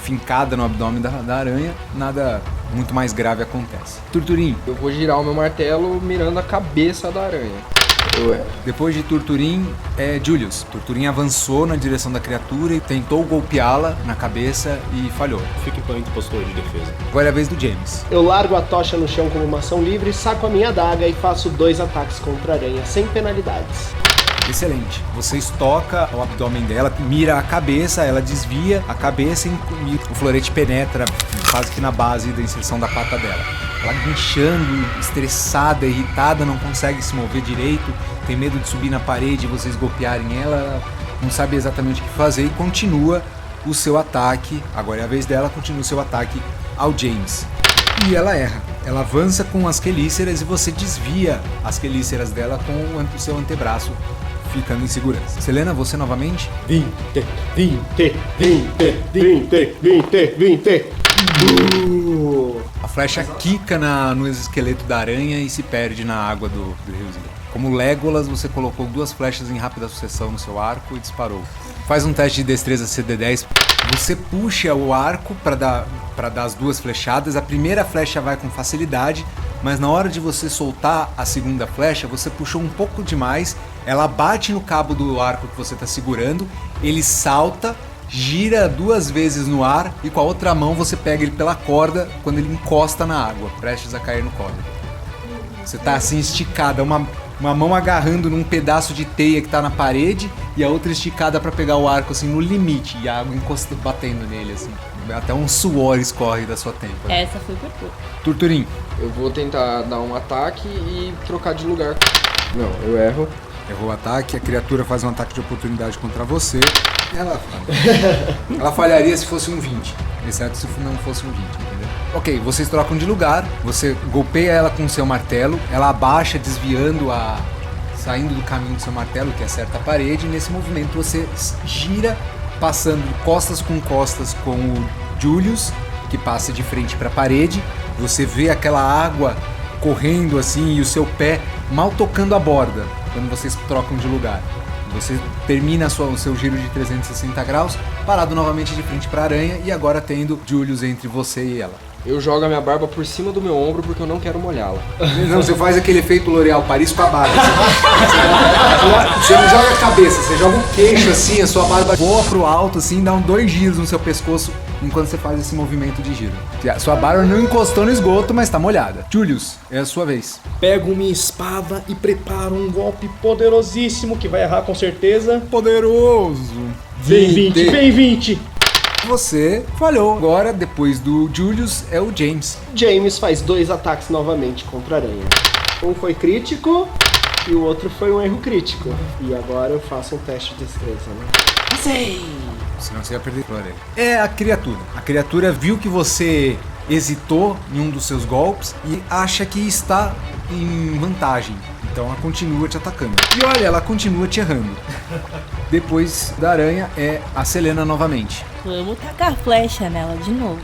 fincada no abdômen da aranha. Nada muito mais grave acontece. Turturim. Eu vou girar o meu martelo mirando a cabeça da aranha. Depois de Turturim, Julius. Turturim avançou na direção da criatura e tentou golpeá-la na cabeça e falhou. Fique em postura de defesa. Agora é a vez do James. Eu largo a tocha no chão como uma ação livre, saco a minha adaga e faço 2 ataques contra a aranha, sem penalidades. Excelente. Você estoca o abdômen dela, mira a cabeça, ela desvia a cabeça e o florete penetra quase que na base da inserção da pata dela. Ela guinchando, estressada, irritada, não consegue se mover direito, tem medo de subir na parede e vocês golpearem ela, não sabe exatamente o que fazer e continua o seu ataque. Agora é a vez dela, continua o seu ataque ao James. E ela erra. Ela avança com as quelíceras e você desvia as quelíceras dela com o seu antebraço, ficando em segurança. Selena, você novamente? 20. A flecha quica no exoesqueleto da aranha e se perde na água do riozinho. Como Legolas, você colocou 2 flechas em rápida sucessão no seu arco e disparou. Faz um teste de destreza CD10. Você puxa o arco para dar as 2 flechadas. A primeira flecha vai com facilidade, mas na hora de você soltar a segunda flecha, você puxou um pouco demais. Ela bate no cabo do arco que você está segurando, ele salta, gira 2 vezes no ar e com a outra mão você pega ele pela corda quando ele encosta na água, prestes a cair no córrego. Você tá assim esticada, uma mão agarrando num pedaço de teia que tá na parede e a outra esticada para pegar o arco assim no limite e a água batendo nele assim. Até um suor escorre da sua têmpora. Essa foi por pouco. Turturim. Eu vou tentar dar um ataque e trocar de lugar. Não, eu erro. Errou o ataque, a criatura faz um ataque de oportunidade contra você. Ela falharia se fosse um 20, exceto se não fosse um 20, entendeu? Ok, vocês trocam de lugar, você golpeia ela com seu martelo, ela abaixa desviando saindo do caminho do seu martelo, que acerta a parede, e nesse movimento você gira, passando costas com o Julius, que passa de frente para a parede. Você vê aquela água correndo assim e o seu pé mal tocando a borda quando vocês trocam de lugar. Você termina o seu giro de 360 graus, parado novamente de frente para a aranha e agora tendo Julius entre você e ela. Eu jogo a minha barba por cima do meu ombro porque eu não quero molhá-la. Não, você faz aquele efeito L'Oréal Paris com a barba. Você não joga a cabeça, você joga o queixo assim, a sua barba voa pro alto assim, dá 2 giros no seu pescoço enquanto você faz esse movimento de giro. A sua barba não encostou no esgoto, mas tá molhada. Julius, é a sua vez. Pego minha espada e preparo um golpe poderosíssimo que vai errar com certeza. Poderoso. Vem 20, vem 20! Você falhou. Agora, depois do Julius, é o James. James faz 2 ataques novamente contra a aranha. Um foi crítico e o outro foi um erro crítico. E agora eu faço um teste de destreza, né? Senão você ia perder a aranha. É a criatura. A criatura viu que você hesitou em um dos seus golpes e acha que está em vantagem. Então ela continua te atacando. E olha, ela continua te errando. Depois da aranha é a Selena novamente. Vamos tacar flecha nela de novo.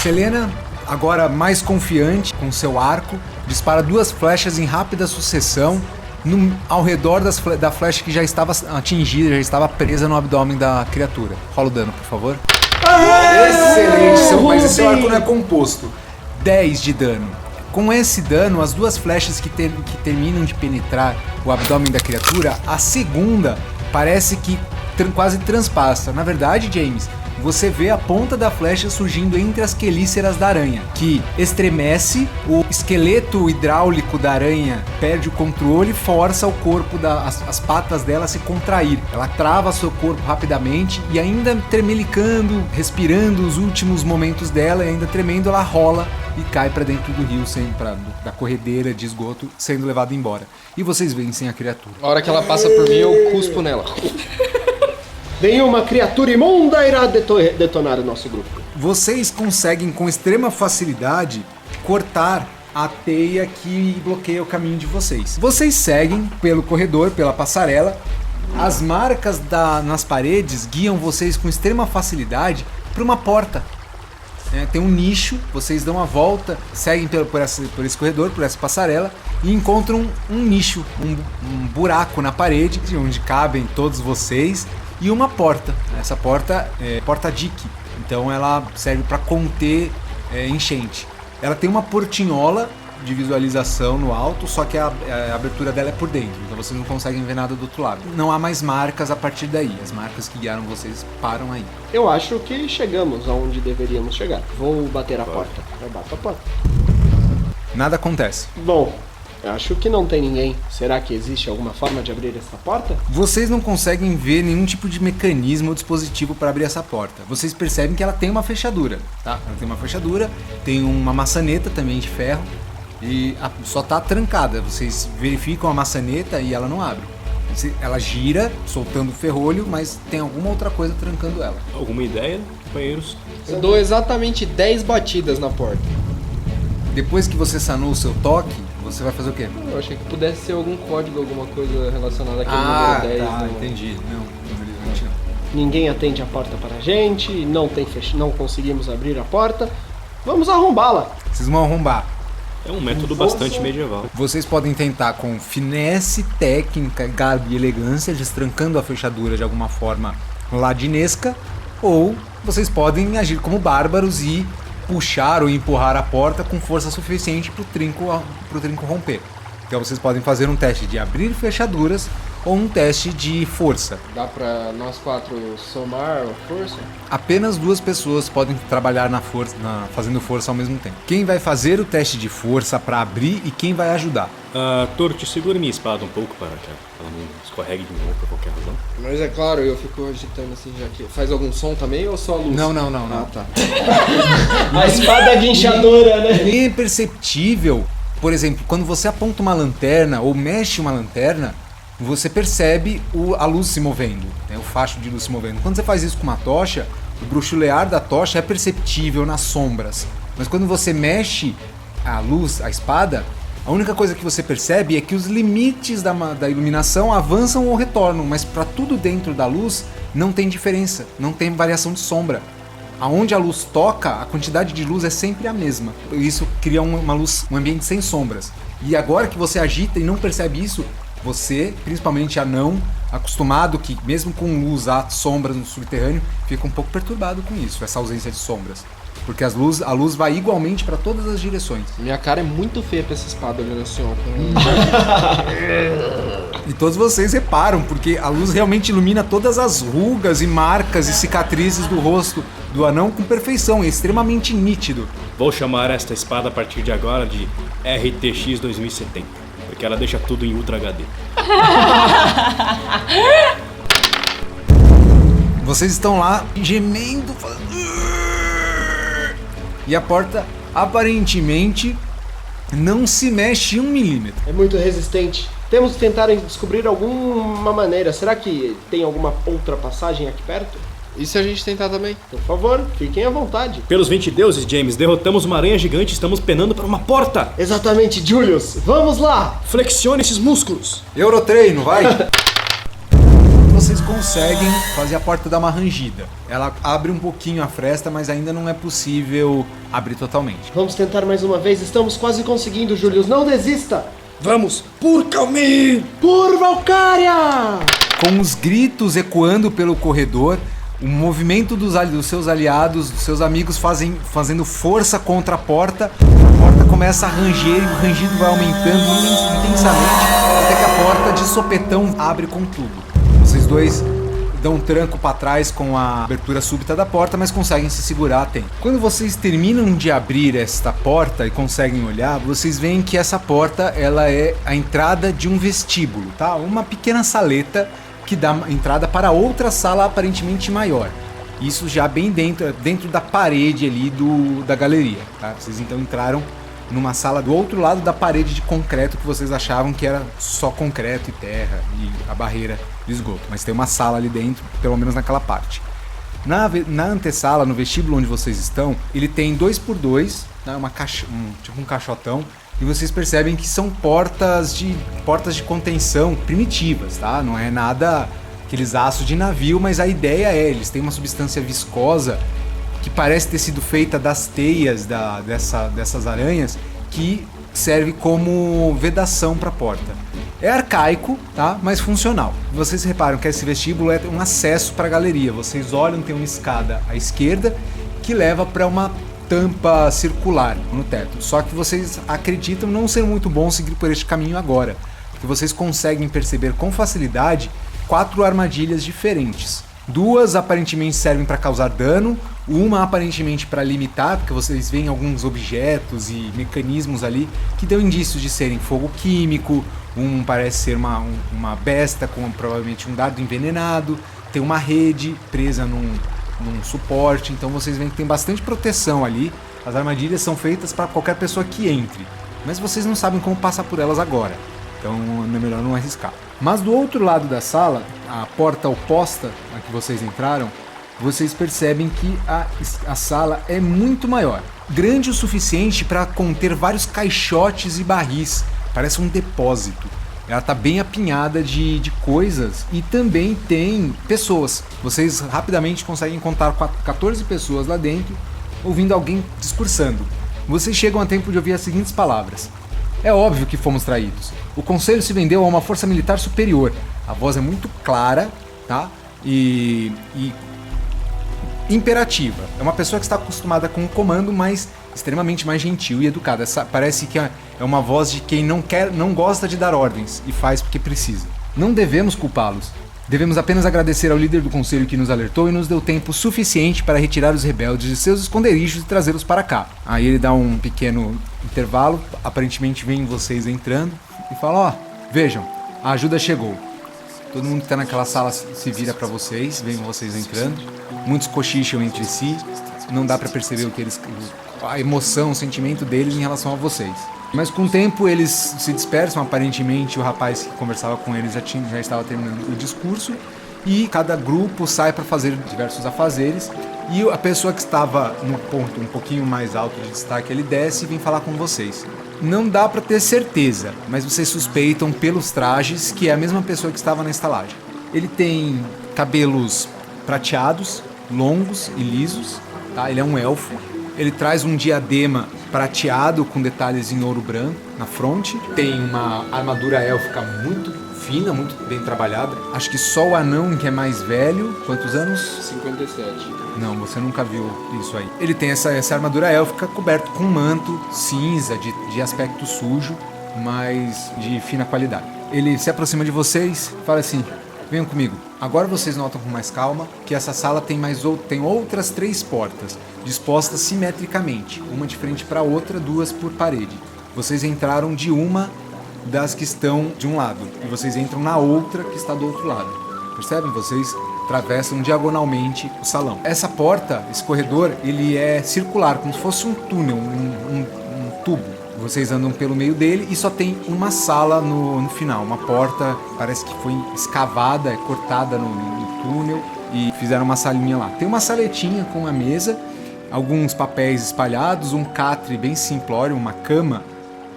Selena, agora mais confiante com seu arco, dispara 2 flechas em rápida sucessão ao redor da flecha que já estava atingida, já estava presa no abdômen da criatura. Rola o dano, por favor. Excelente, mas seu arco não é composto. 10 de dano. Com esse dano, as 2 flechas que terminam de penetrar o abdômen da criatura, a segunda parece que quase transpassa. Na verdade, James, você vê a ponta da flecha surgindo entre as quelíceras da aranha, que estremece, o esqueleto hidráulico da aranha perde o controle e força o corpo, as patas dela a se contrair. Ela trava seu corpo rapidamente e ainda tremelicando, respirando os últimos momentos dela e ainda tremendo, ela rola e cai para dentro do rio, da corredeira de esgoto, sendo levada embora. E vocês vencem a criatura. A hora que ela passa por mim, eu cuspo nela. Nenhuma criatura imunda irá detonar o nosso grupo. Vocês conseguem com extrema facilidade cortar a teia que bloqueia o caminho de vocês. Vocês seguem pelo corredor, pela passarela. As marcas nas paredes guiam vocês com extrema facilidade para uma porta. Tem um nicho, vocês dão a volta, seguem por esse corredor, por essa passarela e encontram um nicho, um buraco na parede onde cabem todos vocês. E uma porta. Essa porta é porta Dick, então ela serve para conter enchente. Ela tem uma portinhola de visualização no alto, só que a abertura dela é por dentro, então vocês não conseguem ver nada do outro lado. Não há mais marcas a partir daí, as marcas que guiaram vocês param aí. Eu acho que chegamos aonde deveríamos chegar. Vou bater a porta. Eu bato a porta. Nada acontece. Bom, acho que não tem ninguém. Será que existe alguma forma de abrir essa porta? Vocês não conseguem ver nenhum tipo de mecanismo ou dispositivo para abrir essa porta. Vocês percebem que ela tem uma fechadura, tá? Ela tem uma fechadura, tem uma maçaneta também de ferro e só tá trancada. Vocês verificam a maçaneta e ela não abre. Ela gira, soltando o ferrolho, mas tem alguma outra coisa trancando ela. Alguma ideia, companheiros? Eu dou exatamente 10 batidas na porta. Depois que você sanou o seu toque, você vai fazer o quê? Eu achei que pudesse ser algum código, alguma coisa relacionada àquele número 10. Tá, entendi. Não, infelizmente não. Ninguém atende a porta para a gente, não conseguimos abrir a porta. Vamos arrombá-la. Vocês vão arrombar. É um método bastante medieval. Vocês podem tentar com finesse, técnica, garbo e elegância, destrancando a fechadura de alguma forma ladinesca, ou vocês podem agir como bárbaros e puxar ou empurrar a porta com força suficiente para o trinco romper. Então vocês podem fazer um teste de abrir fechaduras ou um teste de força. Dá pra nós 4 somar a força? Apenas 2 pessoas podem trabalhar fazendo força ao mesmo tempo. Quem vai fazer o teste de força para abrir e quem vai ajudar? Torte, segura minha espada um pouco para que ela não escorregue de novo por qualquer razão. Mas é claro, eu fico agitando assim já que... Faz algum som também ou só luz? Não. Ah, tá. A espada guinchadora, né? Nem é perceptível. Por exemplo, quando você aponta uma lanterna ou mexe uma lanterna, você percebe a luz se movendo, né? O facho de luz se movendo. Quando você faz isso com uma tocha, o bruxulear da tocha é perceptível nas sombras. Mas quando você mexe a luz, a espada, A única coisa que você percebe é que os limites da iluminação avançam ou retornam, mas para tudo dentro da luz não tem diferença, não tem variação de sombra. Aonde a luz toca, a quantidade de luz é sempre a mesma. Isso cria uma luz, um ambiente sem sombras. E agora que você agita e não percebe isso, você, principalmente anão, acostumado que mesmo com luz há sombras no subterrâneo, fica um pouco perturbado com isso, essa ausência de sombras. Porque a luz vai igualmente para todas as direções. Minha cara é muito feia pra essa espada olhando assim, ó. E todos vocês reparam, porque a luz realmente ilumina todas as rugas e marcas e cicatrizes do rosto do anão com perfeição, é extremamente nítido. Vou chamar esta espada a partir de agora de RTX 2070, porque ela deixa tudo em Ultra HD. Vocês estão lá gemendo, e a porta aparentemente não se mexe 1 milímetro. É muito resistente. Temos que tentar descobrir alguma maneira. Será que tem alguma outra passagem aqui perto? E se a gente tentar também? Por favor, fiquem à vontade. Pelos 20 deuses, James, derrotamos uma aranha gigante e estamos penando para uma porta. Exatamente, Julius. Vamos lá! Flexione esses músculos. Eurotreino, vai! Vocês conseguem fazer a porta dar uma rangida. Ela abre um pouquinho a fresta, mas ainda não é possível abrir totalmente. Vamos tentar mais uma vez. Estamos quase conseguindo, Julius. Não desista! Vamos, por Calmir! Por Valkyria! Com os gritos ecoando pelo corredor, o movimento dos seus aliados, dos seus amigos fazendo força contra a porta começa a ranger e o rangido vai aumentando intensamente até que a porta de sopetão abre com tudo. Vocês dois dão um tranco para trás com a abertura súbita da porta, mas conseguem se segurar a tempo. Quando vocês terminam de abrir esta porta e conseguem olhar, vocês veem que essa porta ela é a entrada de um vestíbulo, tá? Uma pequena saleta que dá entrada para outra sala aparentemente maior. Isso já bem dentro da parede ali da galeria, tá? Vocês então entraram numa sala do outro lado da parede de concreto que vocês achavam que era só concreto e terra e a barreira de esgoto. Mas tem uma sala ali dentro, pelo menos naquela parte. Na antessala, no vestíbulo onde vocês estão, ele tem 2x2, né, tipo um caixotão, e vocês percebem que são portas de contenção primitivas, tá? Não é nada aqueles aços de navio, mas a ideia é, eles têm uma substância viscosa que parece ter sido feita das teias dessas aranhas, que serve como vedação para a porta. É arcaico, tá? Mas funcional. Vocês reparam que esse vestíbulo é um acesso para a galeria. Vocês olham, tem uma escada à esquerda que leva para uma tampa circular no teto. Só que vocês acreditam não ser muito bom seguir por este caminho agora, porque vocês conseguem perceber com facilidade 4 armadilhas diferentes. 2 aparentemente servem para causar dano, uma aparentemente para limitar, porque vocês veem alguns objetos e mecanismos ali que dão indícios de serem fogo químico, um parece ser uma besta com provavelmente um dardo envenenado, tem uma rede presa num suporte, então vocês veem que tem bastante proteção ali. As armadilhas são feitas para qualquer pessoa que entre, mas vocês não sabem como passar por elas agora, então é melhor não arriscar. Mas do outro lado da sala, a porta oposta a que vocês entraram, vocês percebem que a sala é muito maior. Grande o suficiente para conter vários caixotes e barris. Parece um depósito. Ela está bem apinhada de coisas e também tem pessoas. Vocês rapidamente conseguem contar 14 pessoas lá dentro, ouvindo alguém discursando. Vocês chegam a tempo de ouvir as seguintes palavras. É óbvio que fomos traídos. O conselho se vendeu a uma força militar superior. A voz é muito clara, tá? E imperativa. É uma pessoa que está acostumada com o comando, mas extremamente mais gentil e educada. Parece que é uma voz de quem não gosta de dar ordens e faz porque precisa. Não devemos culpá-los. Devemos apenas agradecer ao líder do conselho que nos alertou e nos deu tempo suficiente para retirar os rebeldes de seus esconderijos e trazê-los para cá. Aí ele dá um pequeno intervalo, aparentemente vem vocês entrando e fala, vejam, a ajuda chegou. Todo mundo que está naquela sala se vira para vocês, veem vocês entrando. Muitos cochicham entre si, não dá para perceber a emoção, o sentimento deles em relação a vocês. Mas com o tempo eles se dispersam, aparentemente o rapaz que conversava com eles já estava terminando o discurso e cada grupo sai para fazer diversos afazeres E a pessoa que estava no ponto um pouquinho mais alto de destaque, ele desce e vem falar com vocês. Não dá para ter certeza, mas vocês suspeitam pelos trajes que é a mesma pessoa que estava na estalagem. Ele tem cabelos prateados, longos e lisos, tá? Ele é um elfo. Ele traz um diadema prateado com detalhes em ouro branco na fronte. Tem uma armadura élfica muito fina, muito bem trabalhada. Acho que só o anão que é mais velho. Quantos anos? 57. Não, você nunca viu isso aí. Ele tem essa armadura élfica coberto com um manto cinza, de aspecto sujo, mas de fina qualidade. Ele se aproxima de vocês e fala assim: venham comigo. Agora vocês notam com mais calma que essa sala tem outras 3 portas, dispostas simetricamente, uma de frente para a outra, 2 por parede. Vocês entraram de uma das que estão de um lado, e vocês entram na outra que está do outro lado. Percebem? Vocês atravessam diagonalmente o salão. Essa porta, esse corredor, ele é circular, como se fosse um túnel, um tubo. Vocês andam pelo meio dele e só tem uma sala no final. Uma porta, parece que foi escavada, cortada no túnel e fizeram uma salinha lá. Tem uma saletinha com uma mesa, alguns papéis espalhados, um catre bem simplório, uma cama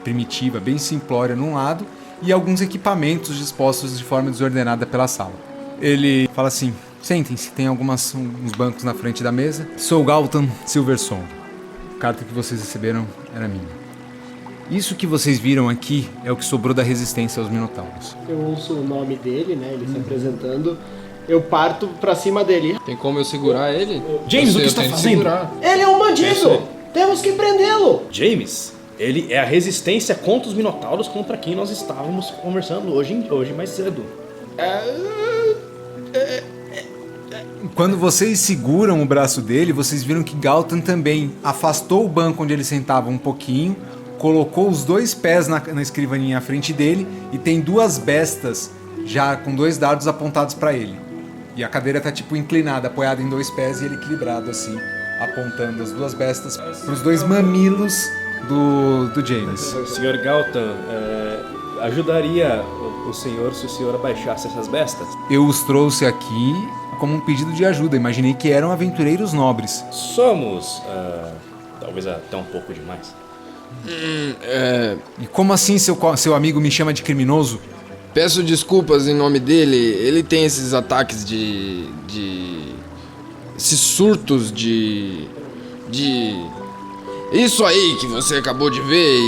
primitiva bem simplória num lado e alguns equipamentos dispostos de forma desordenada pela sala. Ele fala assim: sentem-se, tem uns bancos na frente da mesa. Sou Galtan Silverson. A carta que vocês receberam era minha. Isso que vocês viram aqui é o que sobrou da resistência aos Minotauros. Eu ouço o nome dele, né? Ele se apresentando. Eu parto pra cima dele. Tem como eu segurar ele? James, o que Eu está tenho que fazendo? segurar. Ele é um bandido! Temos que prendê-lo! James, ele é a resistência contra os Minotauros contra quem nós estávamos conversando hoje mais cedo. Quando vocês seguram o braço dele, vocês viram que Galtan também afastou o banco onde ele sentava um pouquinho, colocou os 2 pés na escrivaninha à frente dele e tem 2 bestas já com 2 dardos apontados para ele. E a cadeira tá tipo inclinada, apoiada em 2 pés e ele equilibrado assim, apontando as 2 bestas para os 2 mamilos do James. Senhor Galtan, ajudaria o senhor se o senhor abaixasse essas bestas? Eu os trouxe aqui como um pedido de ajuda, imaginei que eram aventureiros nobres. Somos, talvez até um pouco demais. E como assim seu amigo me chama de criminoso? Peço desculpas em nome dele. Ele tem esses ataques esses surtos de... Isso aí que você acabou de ver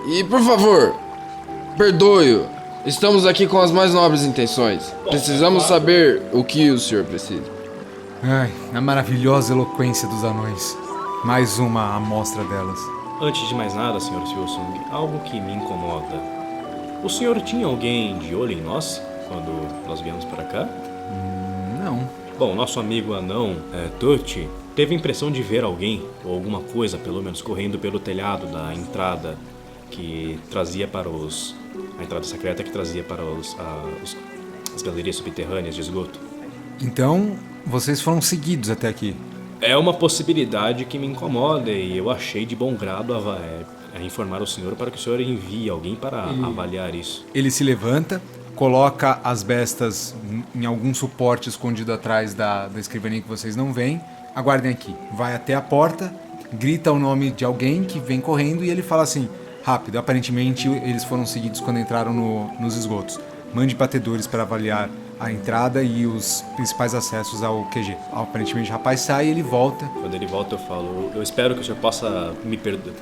e por favor, perdoe-o. Estamos aqui com as mais nobres intenções. Precisamos saber o que o senhor precisa. Ai, a maravilhosa eloquência dos anões. Mais uma amostra delas. Antes de mais nada, Sr. Silsung, algo que me incomoda. O senhor tinha alguém de olho em nós quando nós viemos para cá? Não. Bom, nosso amigo anão, Turt, teve a impressão de ver alguém, ou alguma coisa, pelo menos, correndo pelo telhado da entrada que trazia para a entrada secreta que trazia para as galerias subterrâneas de esgoto. Então, vocês foram seguidos até aqui. É uma possibilidade que me incomoda e eu achei de bom grado informar o senhor para que o senhor envie alguém para avaliar isso. Ele se levanta, coloca as bestas em algum suporte escondido atrás da escrivaninha que vocês não veem. Aguardem aqui. Vai até a porta, grita o nome de alguém que vem correndo e ele fala assim: rápido, aparentemente eles foram seguidos quando entraram nos esgotos. Mande batedores para avaliar a entrada e os principais acessos ao QG. Aparentemente o rapaz sai e ele volta. Quando ele volta eu falo: eu espero que o senhor possa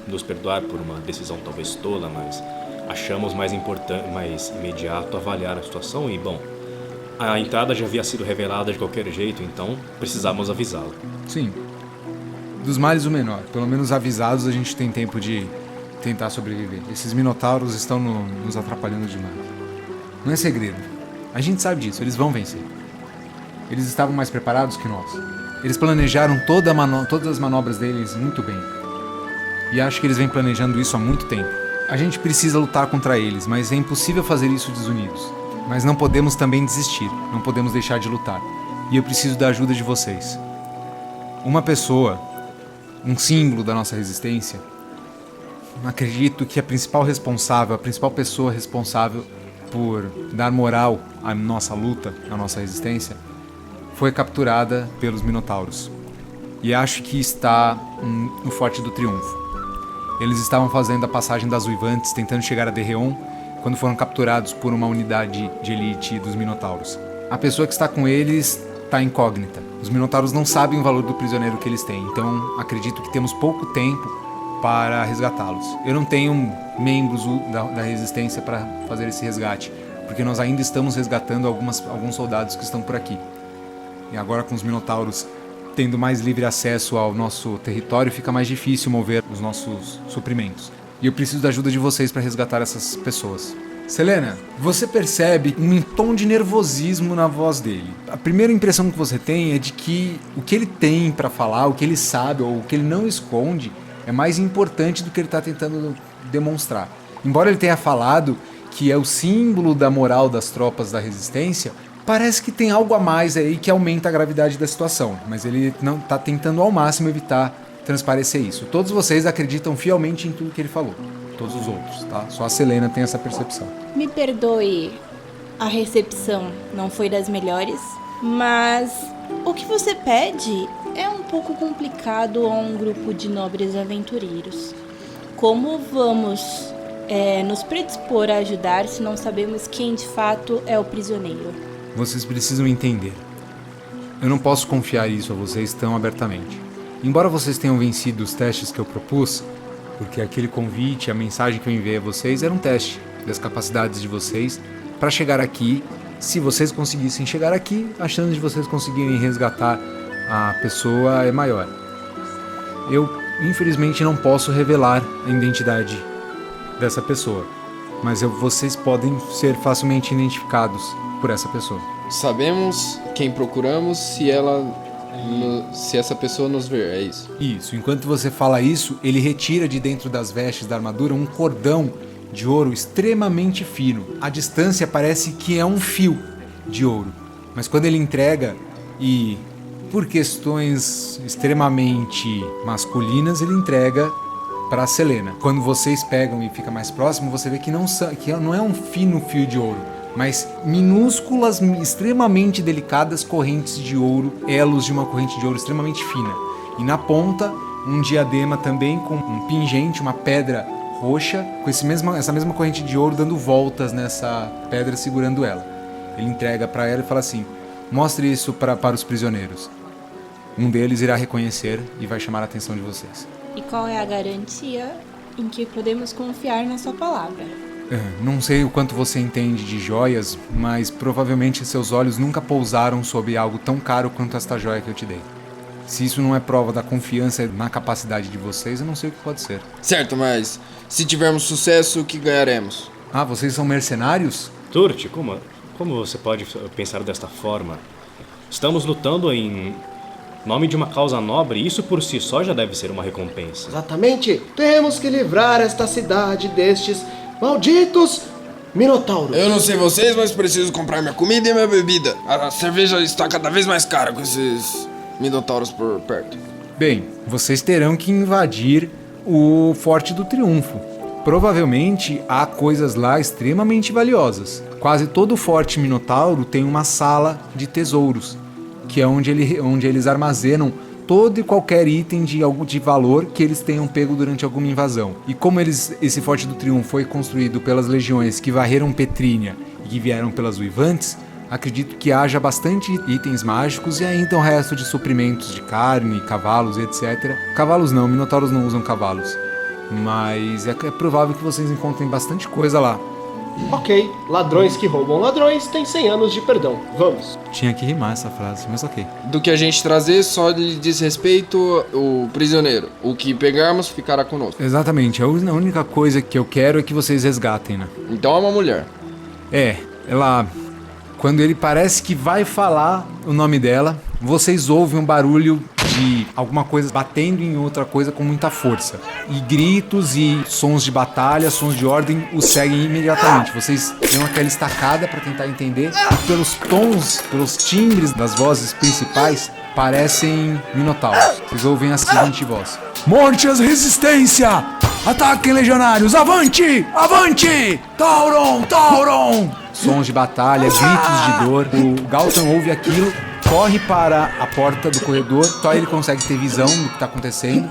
nos perdoar por uma decisão talvez tola, mas achamos mais imediato avaliar a situação e, bom, a entrada já havia sido revelada de qualquer jeito, então precisávamos avisá-lo. Sim. Dos males o menor. Pelo menos avisados a gente tem tempo de tentar sobreviver. Esses minotauros estão nos atrapalhando demais. Não é segredo. A gente sabe disso, eles vão vencer. Eles estavam mais preparados que nós. Eles planejaram todas as manobras deles muito bem. E acho que eles vêm planejando isso há muito tempo. A gente precisa lutar contra eles, mas é impossível fazer isso desunidos. Mas não podemos também desistir, não podemos deixar de lutar. E eu preciso da ajuda de vocês. Uma pessoa, um símbolo da nossa resistência, acredito que a principal pessoa responsável por dar moral à nossa luta, à nossa resistência, foi capturada pelos Minotauros. e acho que está no Forte do Triunfo. Eles estavam fazendo a passagem das Uivantes, tentando chegar a Derreon, quando foram capturados por uma unidade de elite dos Minotauros. A pessoa que está com eles está incógnita. Os Minotauros não sabem o valor do prisioneiro que eles têm, então acredito que temos pouco tempo para resgatá-los. Eu não tenho membros da resistência para fazer esse resgate, porque nós ainda estamos resgatando alguns soldados que estão por aqui. E agora, com os Minotauros tendo mais livre acesso ao nosso território, fica mais difícil mover os nossos suprimentos. E eu preciso da ajuda de vocês para resgatar essas pessoas. Selena, você percebe um tom de nervosismo na voz dele. A primeira impressão que você tem é de que o que ele tem para falar, o que ele sabe ou o que ele não esconde é mais importante do que ele está tentando demonstrar. Embora ele tenha falado que é o símbolo da moral das tropas da resistência, parece que tem algo a mais aí que aumenta a gravidade da situação, mas ele não está tentando ao máximo evitar transparecer isso. Todos vocês acreditam fielmente em tudo que ele falou. Todos os outros, tá? Só a Selena tem essa percepção. Me perdoe, a recepção não foi das melhores, mas o que você pede é um pouco complicado a um grupo de nobres aventureiros. Como vamos nos predispor a ajudar se não sabemos quem de fato é o prisioneiro? Vocês precisam entender. Eu não posso confiar isso a vocês tão abertamente. Embora vocês tenham vencido os testes que eu propus, porque aquele convite, a mensagem que eu enviei a vocês era um teste das capacidades de vocês para chegar aqui. Se vocês conseguissem chegar aqui, a chance de vocês conseguirem resgatar a pessoa é maior. Eu, infelizmente, não posso revelar a identidade dessa pessoa, mas vocês podem ser facilmente identificados por essa pessoa. Sabemos quem procuramos se essa pessoa nos ver, é isso? Isso. Enquanto você fala isso, ele retira de dentro das vestes da armadura um cordão de ouro extremamente fino. A distância parece que é um fio de ouro. Mas quando ele entrega e, por questões extremamente masculinas, ele entrega para a Selena. Quando vocês pegam e fica mais próximo, você vê que não é um fino fio de ouro, mas minúsculas, extremamente delicadas correntes de ouro, elos de uma corrente de ouro extremamente fina. E na ponta, um diadema também com um pingente, uma pedra roxa, com essa mesma corrente de ouro dando voltas nessa pedra, segurando ela. Ele entrega para ela e fala assim: mostre isso para os prisioneiros. Um deles irá reconhecer e vai chamar a atenção de vocês. E qual é a garantia em que podemos confiar na sua palavra? Não sei o quanto você entende de joias, mas provavelmente seus olhos nunca pousaram sobre algo tão caro quanto esta joia que eu te dei. Se isso não é prova da confiança na capacidade de vocês, eu não sei o que pode ser. Certo, mas se tivermos sucesso, o que ganharemos? Ah, vocês são mercenários? Turt, como você pode pensar desta forma? Estamos lutando em nome de uma causa nobre, e isso por si só já deve ser uma recompensa. Exatamente. Temos que livrar esta cidade destes malditos Minotauros. Eu não sei vocês, mas preciso comprar minha comida e minha bebida. A cerveja está cada vez mais cara com esses Minotauros por perto. Bem, vocês terão que invadir o Forte do Triunfo. Provavelmente há coisas lá extremamente valiosas. Quase todo o Forte Minotauro tem uma sala de tesouros, que é onde eles armazenam todo e qualquer item de valor que eles tenham pego durante alguma invasão. E como esse Forte do Triunfo foi construído pelas legiões que varreram Petrínia e que vieram pelas Uivantes, acredito que haja bastante itens mágicos e ainda um resto de suprimentos de carne, cavalos, etc. Cavalos não, Minotauros não usam cavalos. Mas é provável que vocês encontrem bastante coisa lá. Ok, ladrões que roubam ladrões têm 100 anos de perdão. Vamos. Tinha que rimar essa frase, mas ok. Do que a gente trazer, só lhe diz respeito o prisioneiro. O que pegarmos ficará conosco. Exatamente, a única coisa que eu quero é que vocês resgatem, né? Então é uma mulher. Ela... Quando ele parece que vai falar o nome dela, vocês ouvem um barulho de alguma coisa batendo em outra coisa com muita força. E gritos e sons de batalha, sons de ordem os seguem imediatamente. Vocês dão aquela estacada para tentar entender. Pelos tons, pelos timbres das vozes principais, parecem minotauros. Vocês ouvem a seguinte voz: Morte às resistência! Ataquem legionários! Avante! Avante! Tauron! Tauron! Sons de batalha, gritos de dor. O Galton ouve aquilo corre para a porta do corredor, só ele consegue ter visão do que está acontecendo.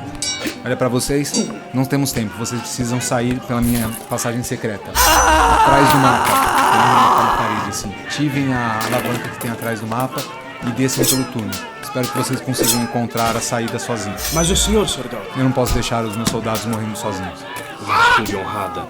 Olha pra vocês, não temos tempo, vocês precisam sair pela minha passagem secreta. Atrás do mapa, tem um mapa na parede, assim. Ativem a alavanca que tem atrás do mapa e desçam pelo túnel. Espero que vocês consigam encontrar a saída sozinhos. Mas o senhor, Sr. Galton? Eu não posso deixar os meus soldados morrendo sozinhos. Uma atitude honrada.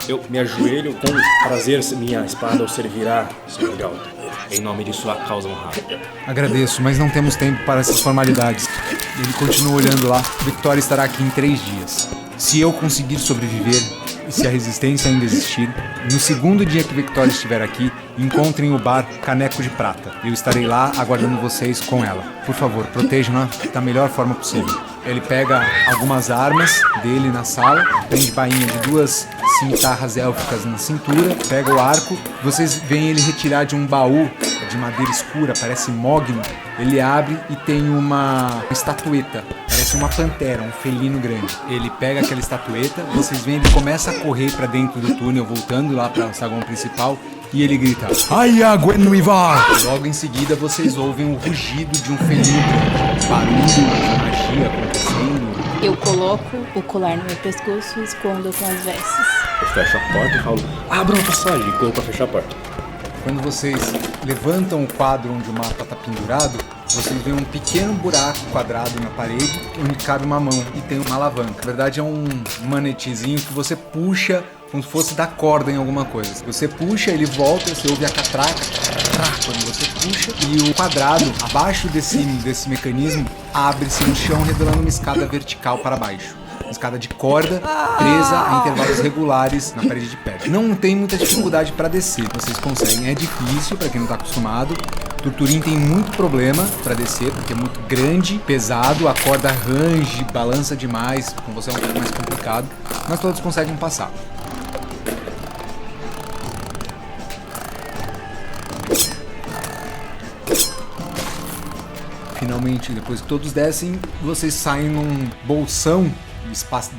Eu me ajoelho com prazer, minha espada o servirá, Sr. Galton. Em nome de sua causa honrada. Agradeço, mas não temos tempo para essas formalidades. Ele continua olhando lá. Victoria estará aqui em 3 dias. Se eu conseguir sobreviver, e se a resistência ainda existir, no segundo dia que Victoria estiver aqui, encontrem o bar Caneco de Prata. Eu estarei lá aguardando vocês com ela. Por favor, protejam-na da melhor forma possível. Ele pega algumas armas dele na sala, prende bainha de 2 cimitarras élficas na cintura, pega o arco, vocês veem ele retirar de um baú de madeira escura, parece mogno. Ele abre e tem uma estatueta, parece uma pantera, um felino grande. Ele pega aquela estatueta, vocês veem ele começa a correr para dentro do túnel, voltando lá para o saguão principal, e ele grita: Ai, água no Ivar! Logo em seguida vocês ouvem o rugido de um felino grande, barulho, magia acontecendo. Eu coloco o colar no meu pescoço e escondo com as vestes. Eu fecho a porta e falo, abram a passagem, e corro pra fechar a porta. Quando vocês levantam o quadro onde o mapa está pendurado, vocês veem um pequeno buraco quadrado na parede onde cabe uma mão e tem uma alavanca. Na verdade é um manetezinho que você puxa como se fosse dar corda em alguma coisa. Você puxa, ele volta, você ouve a catraca quando você puxa, e o quadrado abaixo desse mecanismo abre-se no chão, revelando uma escada vertical para baixo. Uma escada de corda presa a intervalos regulares na parede de pedra. Não tem muita dificuldade para descer, vocês conseguem. É difícil para quem não está acostumado. Turturim tem muito problema para descer, porque é muito grande, pesado, a corda range, balança demais, com você é um pouco mais complicado, mas todos conseguem passar. Finalmente, depois que todos descem, vocês saem num bolsão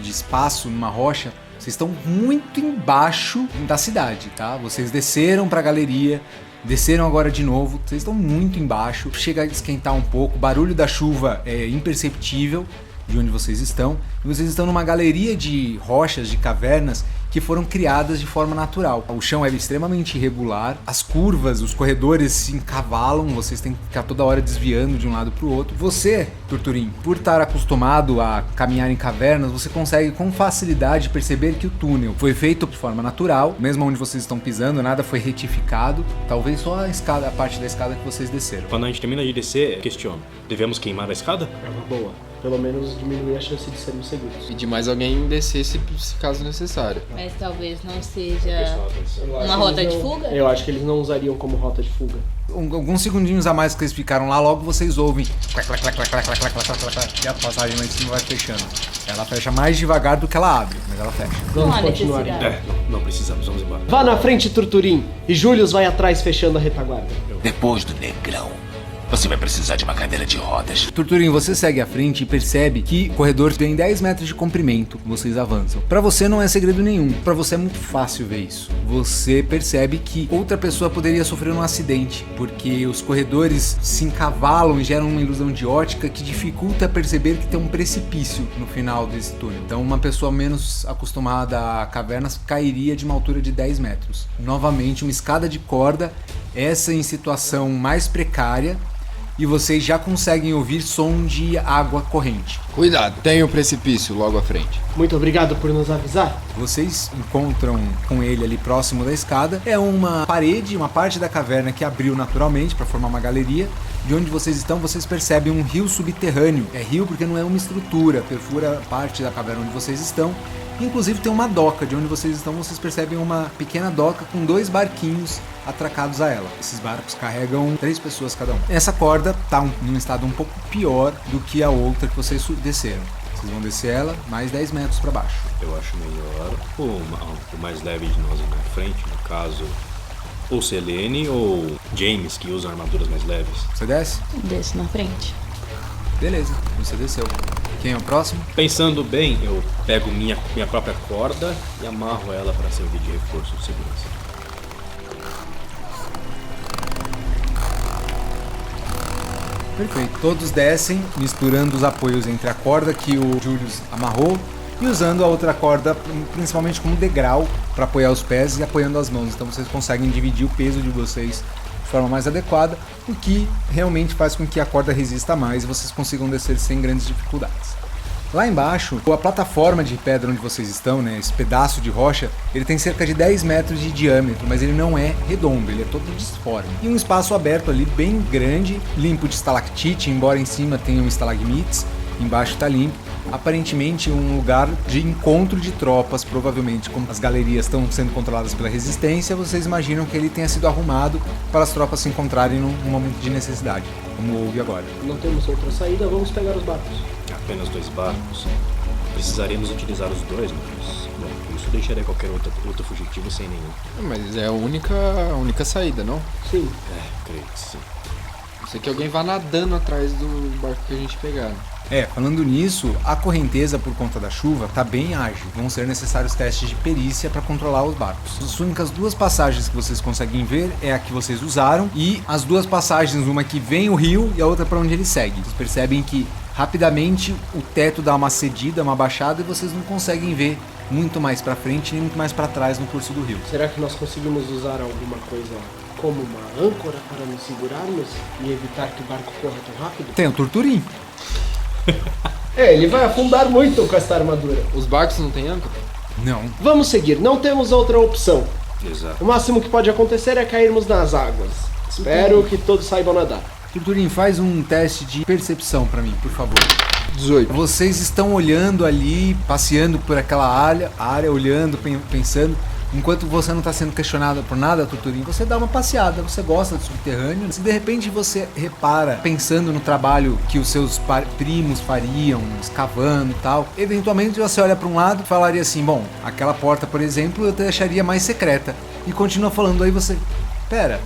de espaço, numa rocha. Vocês estão muito embaixo da cidade, tá? Vocês desceram pra galeria, desceram agora de novo, vocês estão muito embaixo, chega a esquentar um pouco, o barulho da chuva é imperceptível de onde vocês estão, e vocês estão numa galeria de rochas, de cavernas, que foram criadas de forma natural. O chão é extremamente irregular, as curvas, os corredores se encavalam, vocês têm que ficar toda hora desviando de um lado para o outro. Você, Turturim, por estar acostumado a caminhar em cavernas, você consegue com facilidade perceber que o túnel foi feito de forma natural, mesmo onde vocês estão pisando, nada foi retificado, talvez só a parte da escada que vocês desceram. Quando a gente termina de descer, questiono, devemos queimar a escada? É uma boa. Pelo menos diminuir a chance de sermos seguros. E de mais alguém descer se caso necessário. Mas talvez não seja uma rota de fuga? Eu acho que eles não usariam como rota de fuga. Alguns segundinhos a mais que eles ficaram lá, logo vocês ouvem e a passagem lá em cima vai fechando. Ela fecha mais devagar do que ela abre, mas ela fecha. Vamos continuar. Não precisamos, vamos embora. Vá na frente, Turturim, e Július vai atrás fechando a retaguarda. Depois do Negrão, você vai precisar de uma cadeira de rodas. Turturim, você segue à frente e percebe que o corredor tem 10 metros de comprimento. Vocês avançam. Pra você não é segredo nenhum. Pra você é muito fácil ver isso. Você percebe que outra pessoa poderia sofrer um acidente, porque os corredores se encavalam e geram uma ilusão de ótica que dificulta perceber que tem um precipício no final desse túnel. Então uma pessoa menos acostumada a cavernas cairia de uma altura de 10 metros. Novamente, uma escada de corda, essa em situação mais precária, e vocês já conseguem ouvir som de água corrente. Cuidado, tem o precipício logo à frente. Muito obrigado por nos avisar. Vocês encontram com ele ali próximo da escada. É uma parede, uma parte da caverna que abriu naturalmente para formar uma galeria. De onde vocês estão, vocês percebem um rio subterrâneo. É rio porque não é uma estrutura, perfura parte da caverna onde vocês estão. Inclusive tem uma doca, de onde vocês estão, vocês percebem uma pequena doca com 2 barquinhos atracados a ela. Esses barcos carregam 3 pessoas cada um. Essa corda está num estado um pouco pior do que a outra que vocês desceram. Vocês vão descer ela mais 10 metros para baixo. Eu acho melhor o mais leve de nós ir na frente, no caso, ou Selene ou James, que usam armaduras mais leves. Você desce? Desço na frente. Beleza, você desceu. Quem é o próximo? Pensando bem, eu pego minha própria corda e amarro ela para servir de reforço de segurança. Perfeito. Todos descem, misturando os apoios entre a corda que o Julius amarrou e usando a outra corda principalmente como degrau para apoiar os pés e apoiando as mãos. Então vocês conseguem dividir o peso de vocês de forma mais adequada, o que realmente faz com que a corda resista mais e vocês consigam descer sem grandes dificuldades. Lá embaixo, a plataforma de pedra onde vocês estão, né, esse pedaço de rocha, ele tem cerca de 10 metros de diâmetro, mas ele não é redondo, ele é todo disforme. E um espaço aberto ali bem grande, limpo de estalactite, embora em cima tenham estalagmites, embaixo está limpo. Aparentemente um lugar de encontro de tropas, provavelmente como as galerias estão sendo controladas pela resistência, vocês imaginam que ele tenha sido arrumado para as tropas se encontrarem num momento de necessidade, como houve agora. Não temos outra saída, vamos pegar os barcos. Apenas 2 barcos. Precisaríamos utilizar os 2, mas... Bom, isso deixaria qualquer outro fugitivo sem nenhum. Mas é a única saída, não? Sim. Creio que sim. Não sei que alguém vá nadando atrás do barco que a gente pegar. Falando nisso, a correnteza por conta da chuva tá bem ágil. Vão ser necessários testes de perícia para controlar os barcos. As únicas 2 passagens que vocês conseguem ver é a que vocês usaram e as 2 passagens, uma que vem o rio e a outra para onde ele segue. Vocês percebem que rapidamente o teto dá uma cedida, uma baixada e vocês não conseguem ver muito mais para frente nem muito mais para trás no curso do rio. Será que nós conseguimos usar alguma coisa como uma âncora para nos segurarmos e evitar que o barco corra tão rápido? Tem o Turturim. Ele vai afundar muito com esta armadura. Os barcos não têm âncora? Não. Vamos seguir, não temos outra opção. Exato. O máximo que pode acontecer é cairmos nas águas. Espero que todos saibam nadar. Turturim, faz um teste de percepção para mim, por favor. 18. Vocês estão olhando ali, passeando por aquela área olhando, pensando. Enquanto você não está sendo questionado por nada, Turturim, você dá uma passeada, você gosta do subterrâneo. Se de repente você repara, pensando no trabalho que os seus primos fariam, escavando e tal, eventualmente você olha para um lado e falaria assim, bom, aquela porta, por exemplo, eu deixaria mais secreta. E continua falando, aí você, pera,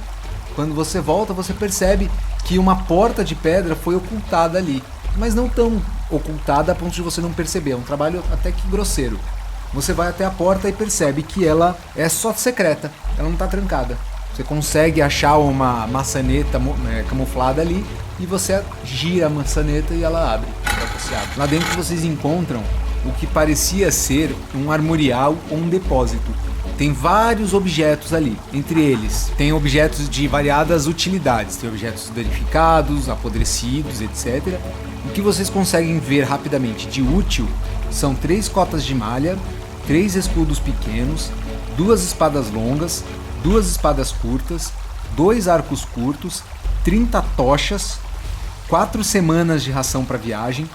quando você volta, você percebe que uma porta de pedra foi ocultada ali. Mas não tão ocultada a ponto de você não perceber, é um trabalho até que grosseiro. Você vai até a porta e percebe que ela é só secreta, ela não está trancada. Você consegue achar uma maçaneta camuflada ali e você gira a maçaneta e ela abre. Lá dentro vocês encontram o que parecia ser um armorial ou um depósito. Tem vários objetos ali, entre eles tem objetos de variadas utilidades, tem objetos danificados, apodrecidos, etc. O que vocês conseguem ver rapidamente de útil são 3 cotas de malha, 3 escudos pequenos, 2 espadas longas, 2 espadas curtas, 2 arcos curtos, 30 tochas, 4 semanas de ração para viagem,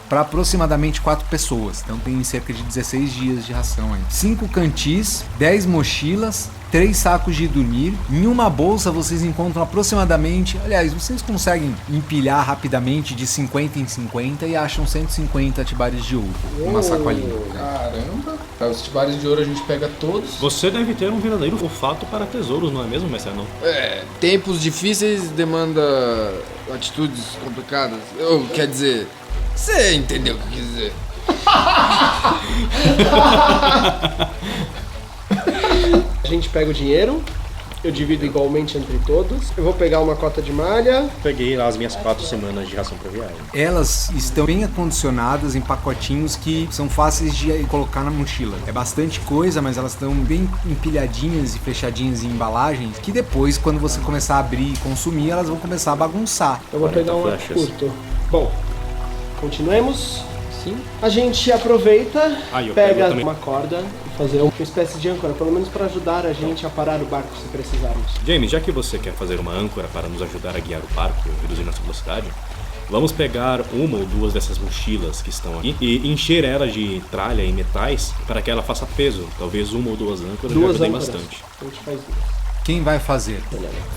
para aproximadamente 4 pessoas. Então tem cerca de 16 dias de ração aí. 5 cantis, 10 mochilas, 3 sacos de dormir. Em uma bolsa vocês encontram aproximadamente... Aliás, vocês conseguem empilhar rapidamente de 50 em 50 e acham 150 tibares de ouro. Uma sacolinha. Caramba! Para os tibares de ouro a gente pega todos. Você deve ter um verdadeiro olfato para tesouros, não é mesmo, mestre Anão? Tempos difíceis demanda atitudes complicadas. Quer dizer... Você entendeu o que eu quis dizer? A gente pega o dinheiro, eu divido igualmente entre todos. Eu vou pegar uma cota de malha. Peguei lá as minhas 4 semanas de ração para viagem. Elas estão bem acondicionadas em pacotinhos que são fáceis de colocar na mochila. É bastante coisa, mas elas estão bem empilhadinhas e fechadinhas em embalagens que depois, quando você começar a abrir e consumir, elas vão começar a bagunçar. Eu vou pegar um arco curto. Bom, continuemos. Sim. A gente aproveita, pega uma corda e fazer uma espécie de âncora, pelo menos para ajudar a gente a parar o barco se precisarmos. James, já que você quer fazer uma âncora para nos ajudar a guiar o barco e reduzir nossa velocidade, vamos pegar 1 ou 2 dessas mochilas que estão aqui e encher elas de tralha e metais para que ela faça peso. Talvez 1 ou 2 âncoras já ajudem bastante. A gente faz isso. Quem vai fazer?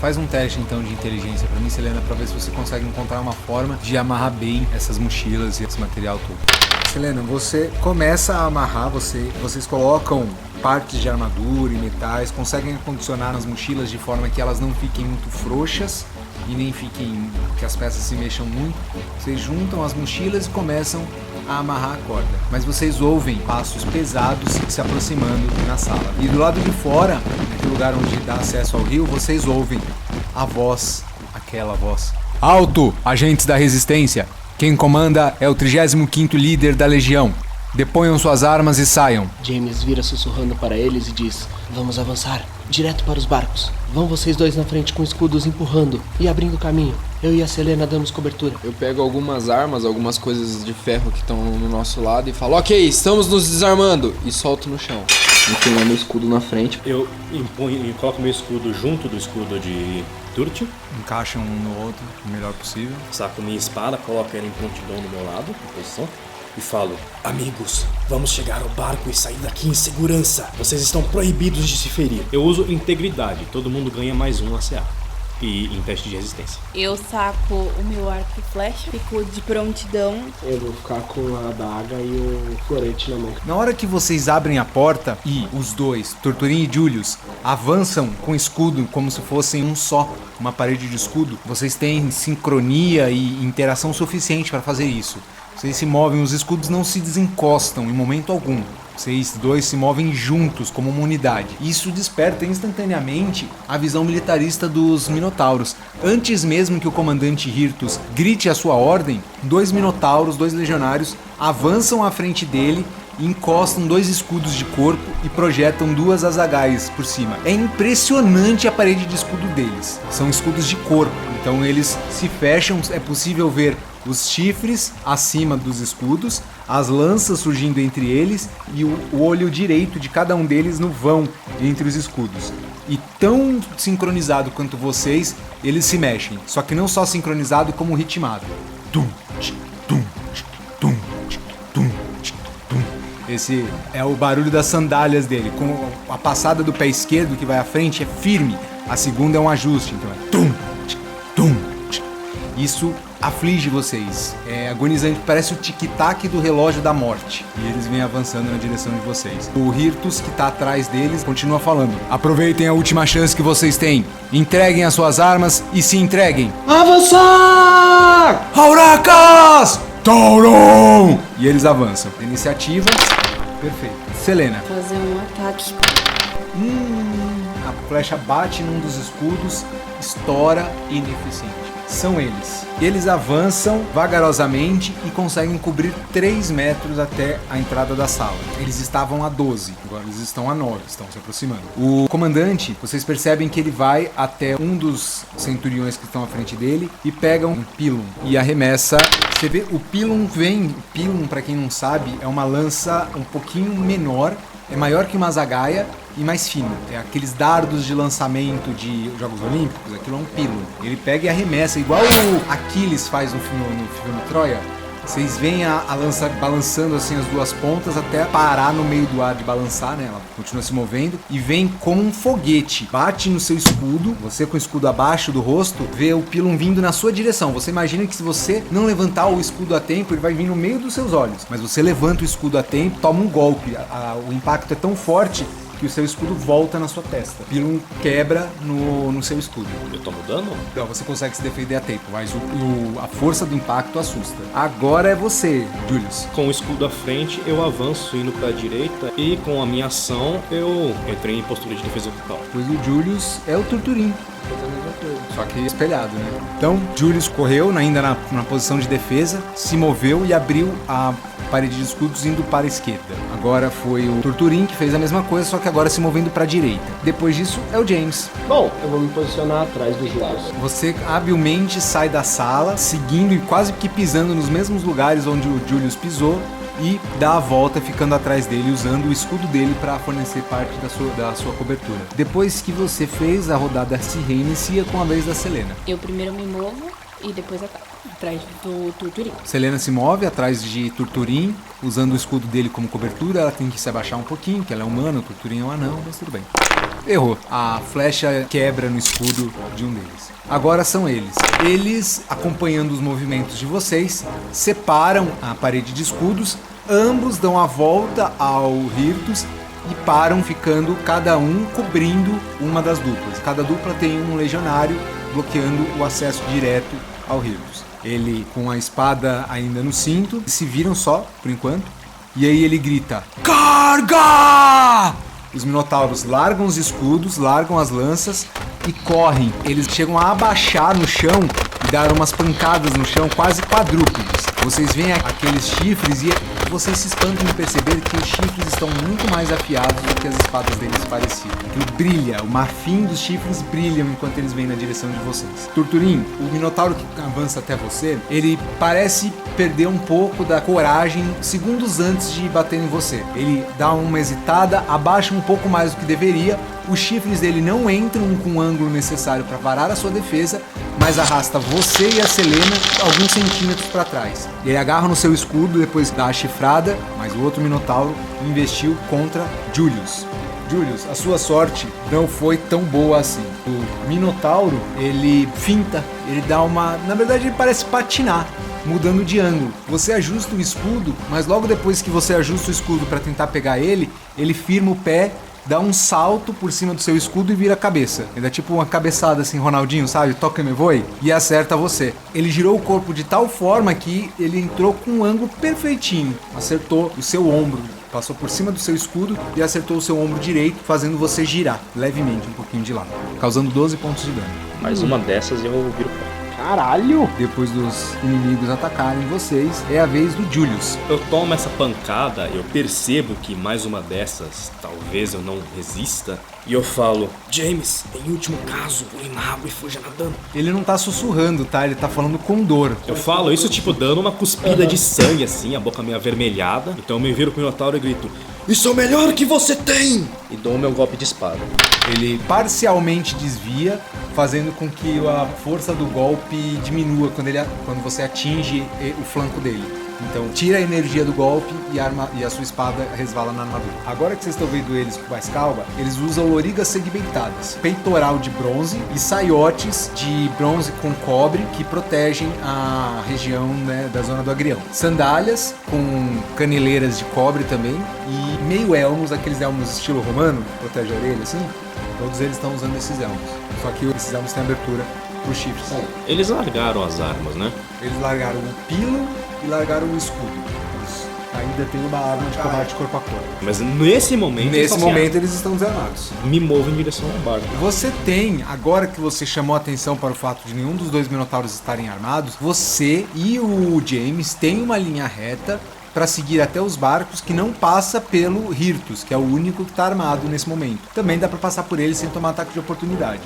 Faz um teste então de inteligência pra mim, Selena, pra ver se você consegue encontrar uma forma de amarrar bem essas mochilas e esse material todo. Selena, você começa a amarrar, vocês colocam partes de armadura e metais, conseguem acondicionar nas mochilas de forma que elas não fiquem muito frouxas e nem fiquem que as peças se mexam muito. Vocês juntam as mochilas e começam a amarrar a corda, mas vocês ouvem passos pesados se aproximando na sala. E do lado de fora, naquele lugar onde dá acesso ao rio, vocês ouvem a voz, aquela voz. Alto, agentes da resistência. Quem comanda é o 35º líder da legião. Deponham suas armas e saiam. James vira sussurrando para eles e diz: vamos avançar, direto para os barcos. Vão vocês dois na frente com escudos empurrando e abrindo caminho. Eu e a Selena damos cobertura. Eu pego algumas armas, algumas coisas de ferro que estão no nosso lado e falo: ok, estamos nos desarmando. E solto no chão, inclinando o escudo na frente. Eu imponho e coloco meu escudo junto do escudo de Turt. Encaixam um no outro o melhor possível. Saco minha espada, coloco ela em prontidão do meu lado, em posição. E falo: amigos, vamos chegar ao barco e sair daqui em segurança. Vocês estão proibidos de se ferir. Eu uso integridade, todo mundo ganha mais um ACA. E em teste de resistência. Eu saco o meu arco e flecha, fico de prontidão. Eu vou ficar com a adaga e o florete na mão. Na hora que vocês abrem a porta e os dois, Torturin e Julius, avançam com escudo como se fossem um só, uma parede de escudo, vocês têm sincronia e interação suficiente para fazer isso. Vocês se movem, os escudos não se desencostam em momento algum. Vocês dois se movem juntos como uma unidade. Isso desperta instantaneamente a visão militarista dos Minotauros. Antes mesmo que o comandante Hirtus grite a sua ordem, 2 Minotauros, 2 legionários, avançam à frente dele, encostam 2 escudos de corpo e projetam 2 azagais por cima. É impressionante a parede de escudo deles. São escudos de corpo, então eles se fecham, é possível ver os chifres acima dos escudos, as lanças surgindo entre eles e o olho direito de cada um deles no vão entre os escudos. E tão sincronizado quanto vocês, eles se mexem. Só que não só sincronizado, como ritmado. Tum, tch, tum, tch, tum, tch, tum, tch, tum. Esse é o barulho das sandálias dele. Com a passada do pé esquerdo que vai à frente é firme. A segunda é um ajuste. Então é tum, tch, tum, tch. Isso aflige vocês, é agonizante, parece o tic-tac do relógio da morte. E eles vêm avançando na direção de vocês. O Hirtus, que tá atrás deles, continua falando: aproveitem a última chance que vocês têm. Entreguem as suas armas e se entreguem. Avançar! Auracas! Tauron! E eles avançam. Iniciativa. Perfeito. Selena. Fazer um ataque. A flecha bate num dos escudos, estoura, ineficiente. São eles. Eles avançam vagarosamente e conseguem cobrir 3 metros até a entrada da sala. Eles estavam a 12, agora eles estão a 9, estão se aproximando. O comandante, vocês percebem que ele vai até um dos centuriões que estão à frente dele e pega um pilum e arremessa. Você vê, o pilum vem, o pilum, pra quem não sabe, é uma lança um pouquinho menor, é maior que uma azagaia e mais fino. É aqueles dardos de lançamento de Jogos Olímpicos, aquilo é um pilum. Ele pega e arremessa, igual o Aquiles faz no filme Troia. Vocês veem a lança balançando assim as 2 pontas até parar no meio do ar de balançar, né? Ela continua se movendo e vem como um foguete. Bate no seu escudo, você com o escudo abaixo do rosto, vê o pilum vindo na sua direção. Você imagina que se você não levantar o escudo a tempo, ele vai vir no meio dos seus olhos. Mas você levanta o escudo a tempo, toma um golpe. O impacto é tão forte que o seu escudo volta na sua testa. O pilum quebra no seu escudo. Eu tomo dano? Não, você consegue se defender a tempo, mas a força do impacto assusta. Agora é você, Julius. Com o escudo à frente, eu avanço indo pra direita e com a minha ação eu entrei em postura de defesa total. Pois o Julius é o Torturin. Só que espelhado, né? Então, Julius correu ainda na posição de defesa, se moveu e abriu a parede de escudos indo para a esquerda. Agora foi o Torturin que fez a mesma coisa, só que agora se movendo para a direita. Depois disso é o James. Bom, eu vou me posicionar atrás do Julius. Você habilmente sai da sala, seguindo e quase que pisando nos mesmos lugares onde o Julius pisou, e dá a volta ficando atrás dele, usando o escudo dele para fornecer parte da sua cobertura. Depois que você fez, a rodada se reinicia com a vez da Selena. Eu primeiro me movo e depois ataco, atrás do Torturin. Selena se move atrás de Torturin, usando o escudo dele como cobertura. Ela tem que se abaixar um pouquinho, porque ela é humana, o Torturin é um anão, mas tudo bem. Errou. A flecha quebra no escudo de um deles. Agora são eles. Eles, acompanhando os movimentos de vocês, separam a parede de escudos. Ambos dão a volta ao Hirtus e param, ficando cada um cobrindo uma das duplas. Cada dupla tem um legionário bloqueando o acesso direto ao Hirtus. Ele, com a espada ainda no cinto, se viram só, por enquanto. E aí ele grita: carga! Os minotauros largam os escudos, largam as lanças e correm. Eles chegam a abaixar no chão e dar umas pancadas no chão quase quadrúpedes. Vocês veem aqueles chifres e vocês se espantam em perceber que os chifres estão muito mais afiados do que as espadas deles pareciam. Ele brilha, o marfim dos chifres brilham enquanto eles vêm na direção de vocês. Turturim, o minotauro que avança até você, ele parece perder um pouco da coragem segundos antes de bater em você. Ele dá uma hesitada, abaixa um pouco mais do que deveria. Os chifres dele não entram com o ângulo necessário para parar a sua defesa, mas arrasta você e a Selena alguns centímetros para trás. Ele agarra no seu escudo depois dá a chifrada, mas o outro minotauro investiu contra Julius. Julius, a sua sorte não foi tão boa assim. O minotauro, ele finta, ele dá uma... Na verdade, ele parece patinar, mudando de ângulo. Você ajusta o escudo, mas logo depois que você ajusta o escudo para tentar pegar ele firma o pé, dá um salto por cima do seu escudo e vira a cabeça. Ele dá tipo uma cabeçada assim, Ronaldinho, sabe? Toca me voe, e acerta você. Ele girou o corpo de tal forma que ele entrou com um ângulo perfeitinho. Acertou o seu ombro, passou por cima do seu escudo e acertou o seu ombro direito, fazendo você girar levemente um pouquinho de lado, causando 12 pontos de dano. Mais uma dessas eu viro pé. Caralho! Depois dos inimigos atacarem vocês, é a vez do Julius. Eu tomo essa pancada, eu percebo que mais uma dessas, talvez eu não resista, e eu falo: James, em último caso, pule na água e fuja nadando. Ele não tá sussurrando, tá? Ele tá falando com dor. Eu falo isso tipo dando uma cuspida de sangue assim, a boca meio avermelhada. Então eu me viro pro Minotauro e grito: isso é o melhor que você tem! E dou o meu golpe de espada. Ele parcialmente desvia, fazendo com que a força do golpe diminua quando você atinge o flanco dele. Então tira a energia do golpe e a sua espada resvala na armadura. Agora que vocês estão vendo eles com mais calma, eles usam lorigas segmentadas, peitoral de bronze e saiotes de bronze com cobre que protegem a região, né, da zona do agrião. Sandálias com caneleiras de cobre também e meio elmos, aqueles elmos estilo romano, que protege a orelha assim. Todos eles estão usando esses elmos. Só que esses elmos têm abertura para os chifres. Eles largaram as armas, né? Eles largaram o pilo e largaram o escudo. Eles ainda tem uma arma de combate corpo a corpo. Mas nesse momento Eles estão desarmados. Me movo em direção ao barco. Você tem, agora que você chamou a atenção para o fato de nenhum dos dois minotauros estarem armados, você e o James têm uma linha reta para seguir até os barcos que não passa pelo Hirtus, que é o único que está armado nesse momento. Também dá para passar por ele sem tomar ataque de oportunidade.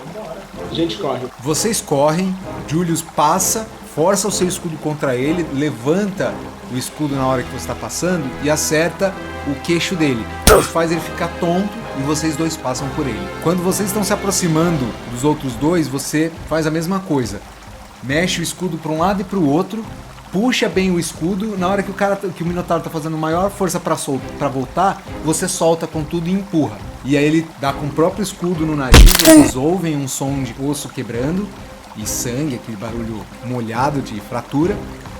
A gente corre. Vocês correm, Julius passa, força o seu escudo contra ele, levanta o escudo na hora que você está passando e acerta o queixo dele. Isso faz ele ficar tonto e vocês dois passam por ele. Quando vocês estão se aproximando dos outros dois, você faz a mesma coisa. Mexe o escudo para um lado e para o outro, puxa bem o escudo, na hora que o Minotauro tá fazendo maior força pra voltar, você solta com tudo e empurra. E aí ele dá com o próprio escudo no nariz, vocês ouvem um som de osso quebrando e sangue, aquele barulho molhado de fratura.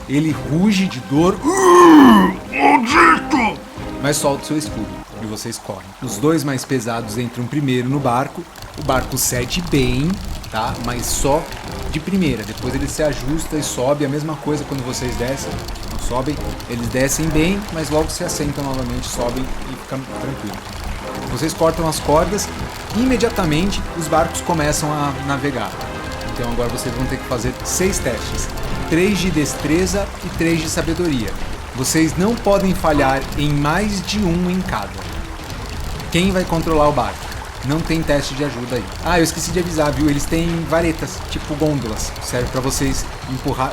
Ele ruge de dor, maldito! Mas solta o seu escudo e vocês correm. Os dois mais pesados entram primeiro no barco, o barco cede bem, tá? Mas só de primeira, depois ele se ajusta e sobe, a mesma coisa quando vocês descem, não sobem, eles descem bem, mas logo se assentam novamente, sobem e ficam tranquilos. Vocês cortam as cordas e imediatamente os barcos começam a navegar. Então agora vocês vão ter que fazer 6 testes, 3 de destreza e 3 de sabedoria. Vocês não podem falhar em mais de um em cada. Quem vai controlar o barco? Não tem teste de ajuda aí. Ah, eu esqueci de avisar, viu? Eles têm varetas, tipo gôndolas. Serve pra vocês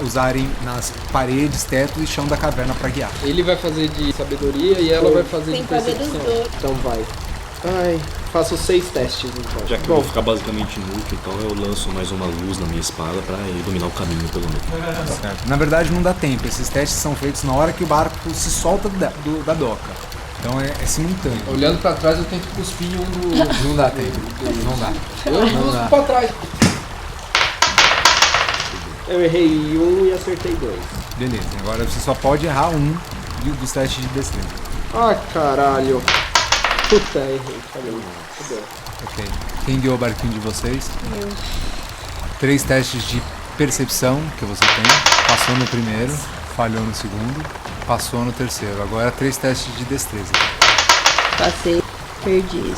usarem nas paredes, teto e chão da caverna pra guiar. Ele vai fazer de sabedoria e ela vai fazer de percepção. Então vai. Ai, faço 6 testes então. Já que eu vou ficar basicamente inútil, então eu lanço mais uma luz na minha espada pra iluminar o caminho pelo meio. Certo. Na verdade não dá tempo, esses testes são feitos na hora que o barco se solta da doca. Então é simultâneo. Olhando pra trás eu tento cuspir um do... Não dá tempo. Não dá. Eu cuspo pra trás. Eu errei 1 e acertei 2. Beleza, agora você só pode errar um dos testes de destreza. Ah, caralho. Puta, errei. Falei. Ok. Quem guiou o barquinho de vocês? Eu. 3 testes de percepção que você tem. Passou no primeiro, falhou no segundo, passou no terceiro. Agora 3 testes de destreza. Passei, perdi.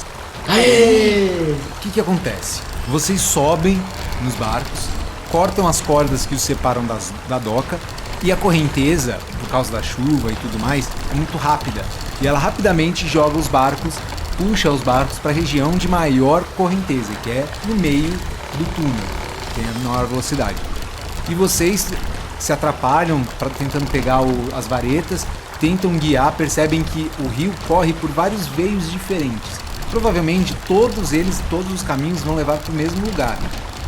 O que acontece? Vocês sobem nos barcos cortam as cordas que os separam da doca, e a correnteza, por causa da chuva e tudo mais, é muito rápida. E ela rapidamente joga os barcos, puxa os barcos para a região de maior correnteza, que é no meio do túnel, que tem a maior velocidade. E vocês se atrapalham tentando pegar as varetas, tentam guiar, percebem que o rio corre por vários veios diferentes. Provavelmente todos os caminhos vão levar para o mesmo lugar,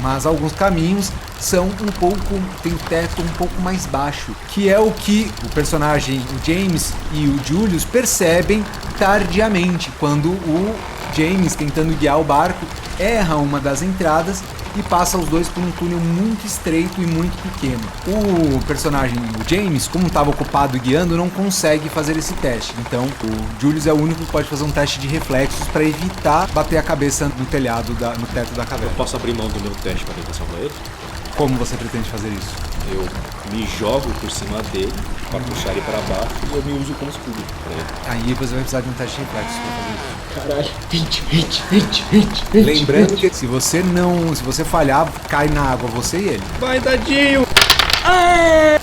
mas alguns caminhos tem um teto um pouco mais baixo, que é o que o personagem, o James e o Julius, percebem tardiamente, quando o James, tentando guiar o barco, erra uma das entradas e passa os dois por um túnel muito estreito e muito pequeno. O personagem, o James, como estava ocupado guiando, não consegue fazer esse teste. Então, o Julius é o único que pode fazer um teste de reflexos para evitar bater a cabeça no telhado, no teto da caverna. Eu posso abrir mão do meu teste para tentar salvar ele? Como você pretende fazer isso? Eu me jogo por cima dele para puxar ele para baixo e eu me uso como escudo pra ele. Aí você vai precisar de um teste de reflexos para fazer isso. Caralho, 20. Lembrando que se você falhar, cai na água você e ele. Vai, dadinho!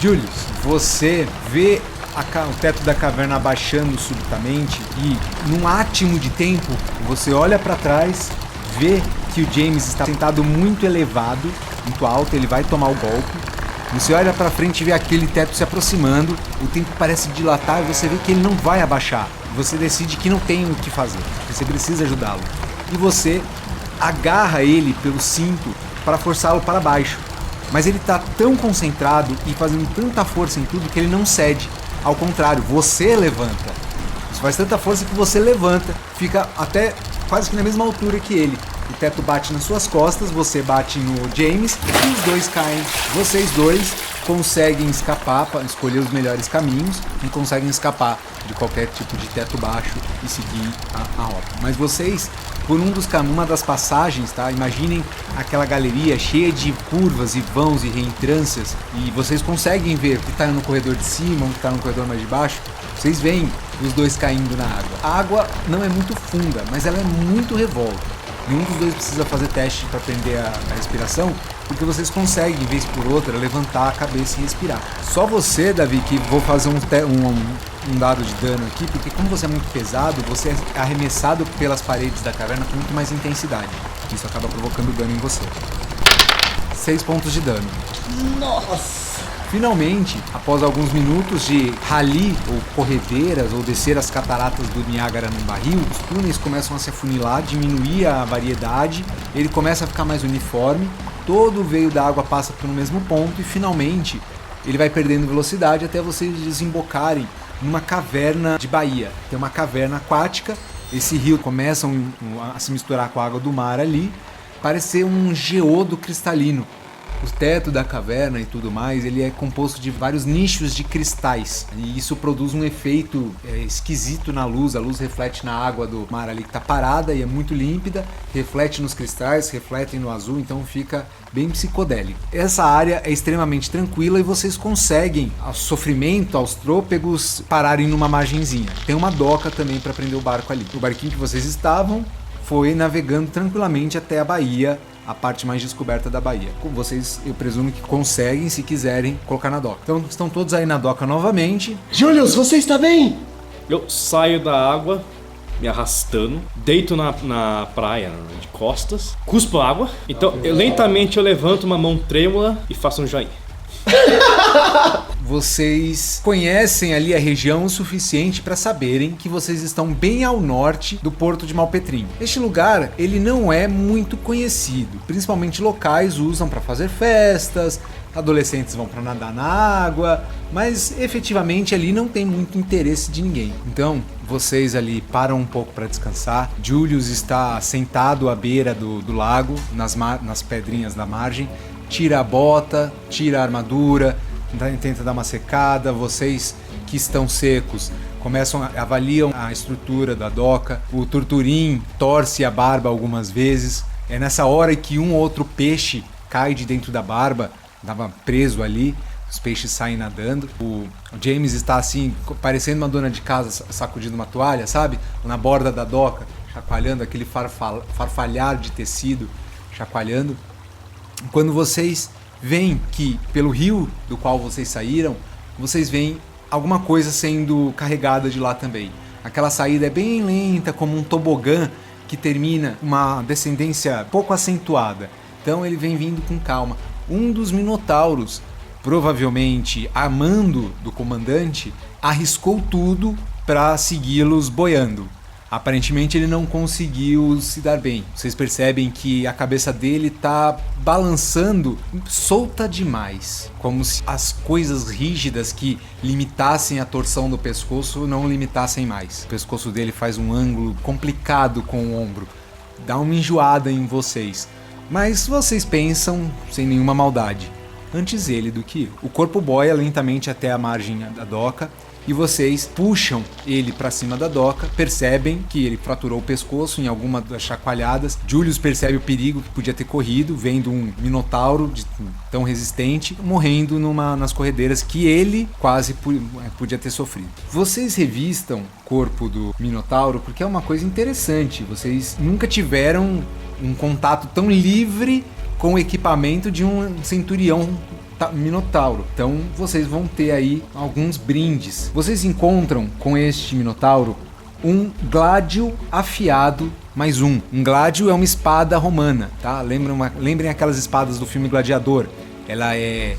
Julius, você vê o teto da caverna abaixando subitamente e, num átimo de tempo, você olha para trás, vê que o James está sentado muito elevado, muito alto, ele vai tomar o golpe. Você olha para frente e vê aquele teto se aproximando, o tempo parece dilatar e você vê que ele não vai abaixar. Você decide que não tem o que fazer, você precisa ajudá-lo. E você agarra ele pelo cinto para forçá-lo para baixo. Mas ele está tão concentrado e fazendo tanta força em tudo que ele não cede. Ao contrário, você levanta. Você faz tanta força que você levanta, fica até quase que na mesma altura que ele. O teto bate nas suas costas, você bate no James e os dois caem. Vocês dois conseguem escapar, escolher os melhores caminhos e conseguem escapar de qualquer tipo de teto baixo e seguir a rota. Mas vocês, por uma das passagens, tá? Imaginem aquela galeria cheia de curvas e vãos e reentrâncias, e vocês conseguem ver o que está no corredor de cima, o que está no corredor mais de baixo. Vocês veem os dois caindo na água. A água não é muito funda, mas ela é muito revolta. Nenhum dos dois precisa fazer teste para aprender a respiração, porque vocês conseguem, vez por outra, levantar a cabeça e respirar. Só você, Davi, que vou fazer um dado de dano aqui, porque como você é muito pesado, você é arremessado pelas paredes da caverna com muito mais intensidade. Isso acaba provocando dano em você. 6 pontos de dano. Nossa! Finalmente, após alguns minutos de rally ou corredeiras ou descer as cataratas do Niágara num barril, os túneis começam a se afunilar, diminuir a variedade, ele começa a ficar mais uniforme, todo o veio da água passa por um mesmo ponto e finalmente ele vai perdendo velocidade até vocês desembocarem numa caverna de baía. Tem uma caverna aquática, esse rio começa a se misturar com a água do mar ali, parece ser um geodo cristalino. O teto da caverna e tudo mais, ele é composto de vários nichos de cristais e isso produz um efeito esquisito na luz. A luz reflete na água do mar ali que está parada e é muito límpida, reflete nos cristais, reflete no azul, então fica bem psicodélico. Essa área é extremamente tranquila e vocês conseguem, ao sofrimento, aos trôpegos, pararem numa margenzinha. Tem uma doca também para prender o barco ali. O barquinho que vocês estavam foi navegando tranquilamente até a baía, a parte mais descoberta da baía. Como vocês, eu presumo que conseguem, se quiserem, colocar na doca. Então estão todos aí na doca novamente. Julius, você está bem? Eu saio da água, me arrastando, deito na praia, de costas, cuspo água. Então, lentamente eu levanto uma mão trêmula e faço um joinha. Vocês conhecem ali a região o suficiente para saberem que vocês estão bem ao norte do porto de Malpetrim. Este lugar, ele não é muito conhecido, principalmente locais usam para fazer festas, adolescentes vão para nadar na água, mas efetivamente ali não tem muito interesse de ninguém. Então, vocês ali param um pouco para descansar. Julius está sentado à beira do lago, nas pedrinhas da margem, tira a bota, tira a armadura, tenta dar uma secada. Vocês que estão secos avaliam a estrutura da doca. O Turturim torce a barba algumas vezes. É nessa hora que um ou outro peixe cai de dentro da barba, estava preso ali, os peixes saem nadando. O James está assim, parecendo uma dona de casa sacudindo uma toalha, sabe? Na borda da doca, chacoalhando aquele farfalhar de tecido, chacoalhando. Quando vocês veem que pelo rio do qual vocês saíram, vocês veem alguma coisa sendo carregada de lá também. Aquela saída é bem lenta, como um tobogã que termina uma descendência pouco acentuada. Então ele vem vindo com calma. Um dos minotauros, provavelmente amando do comandante, arriscou tudo para segui-los boiando. Aparentemente ele não conseguiu se dar bem. Vocês percebem que a cabeça dele tá balançando solta demais, como se as coisas rígidas que limitassem a torção do pescoço não limitassem mais. O pescoço dele faz um ângulo complicado com o ombro, dá uma enjoada em vocês. Mas vocês pensam sem nenhuma maldade. Antes ele do que o corpo boia lentamente até a margem da doca e vocês puxam ele para cima da doca, percebem que ele fraturou o pescoço em alguma das chacoalhadas. Julius percebe o perigo que podia ter corrido, vendo um minotauro tão resistente, morrendo nas corredeiras que ele quase podia ter sofrido. Vocês revistam o corpo do minotauro porque é uma coisa interessante, vocês nunca tiveram um contato tão livre com o equipamento de um centurião minotauro. Então vocês vão ter aí alguns brindes. Vocês encontram com este minotauro um gládio afiado mais um. Um gládio é uma espada romana, tá? Lembrem aquelas espadas do filme Gladiador. Ela é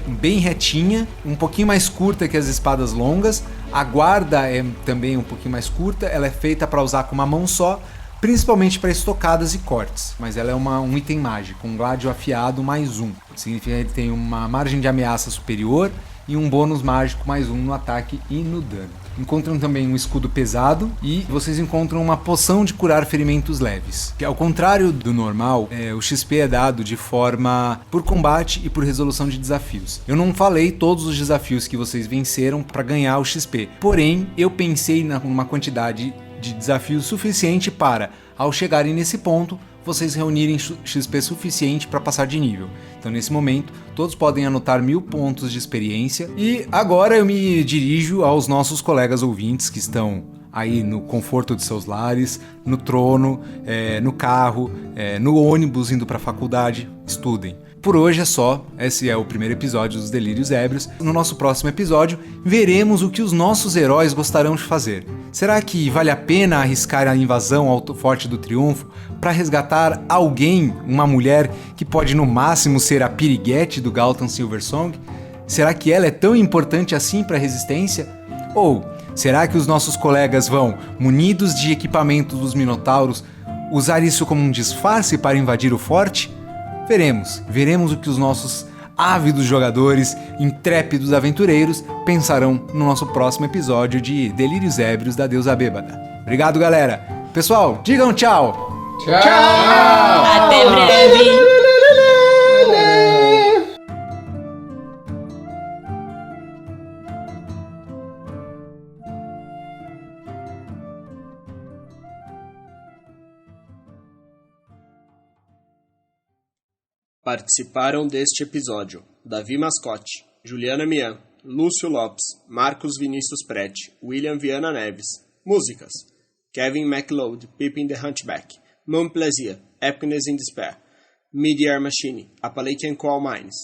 bem retinha, um pouquinho mais curta que as espadas longas. A guarda é também um pouquinho mais curta. Ela é feita para usar com uma mão só, principalmente para estocadas e cortes, mas ela é um item mágico, um gládio afiado mais um. Significa que ele tem uma margem de ameaça superior e um bônus mágico mais um no ataque e no dano. Encontram também um escudo pesado e vocês encontram uma poção de curar ferimentos leves. Que ao contrário do normal, o XP é dado de forma por combate e por resolução de desafios. Eu não falei todos os desafios que vocês venceram para ganhar o XP, porém eu pensei numa quantidade de desafio suficiente para, ao chegarem nesse ponto, vocês reunirem XP suficiente para passar de nível. Então nesse momento, todos podem anotar 1000 pontos de experiência. E agora eu me dirijo aos nossos colegas ouvintes que estão aí no conforto de seus lares, no trono, no carro, no ônibus indo para a faculdade. Estudem. Por hoje é só, esse é o primeiro episódio dos Delírios Ébrios. No nosso próximo episódio, veremos o que os nossos heróis gostarão de fazer. Será que vale a pena arriscar a invasão ao Forte do Triunfo para resgatar alguém, uma mulher que pode no máximo ser a piriguete do Galton Silversong? Será que ela é tão importante assim para a resistência? Ou será que os nossos colegas vão, munidos de equipamentos dos Minotauros, usar isso como um disfarce para invadir o forte? Veremos o que os nossos ávidos jogadores, intrépidos aventureiros, pensarão no nosso próximo episódio de Delírios Ébrios da Deusa Bêbada. Obrigado, galera. Pessoal, digam tchau! Tchau! Até breve! Participaram deste episódio Davi Mascote, Juliana Mian, Lúcio Lopes, Marcos Vinícius Prete, William Viana Neves. Músicas: Kevin MacLeod, Pippin the Hunchback, Moon Plaisir, Happiness in Despair, Mid-Air Machine, Appalachian Coal Mines,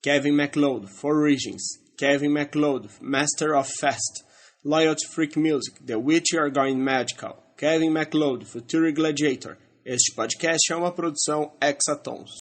Kevin MacLeod, Four Regions, Kevin MacLeod, Master of Fast, Loyalty Freak Music, The Witch Are Going Magical, Kevin MacLeod, Future Gladiator. Este podcast é uma produção Hexatons.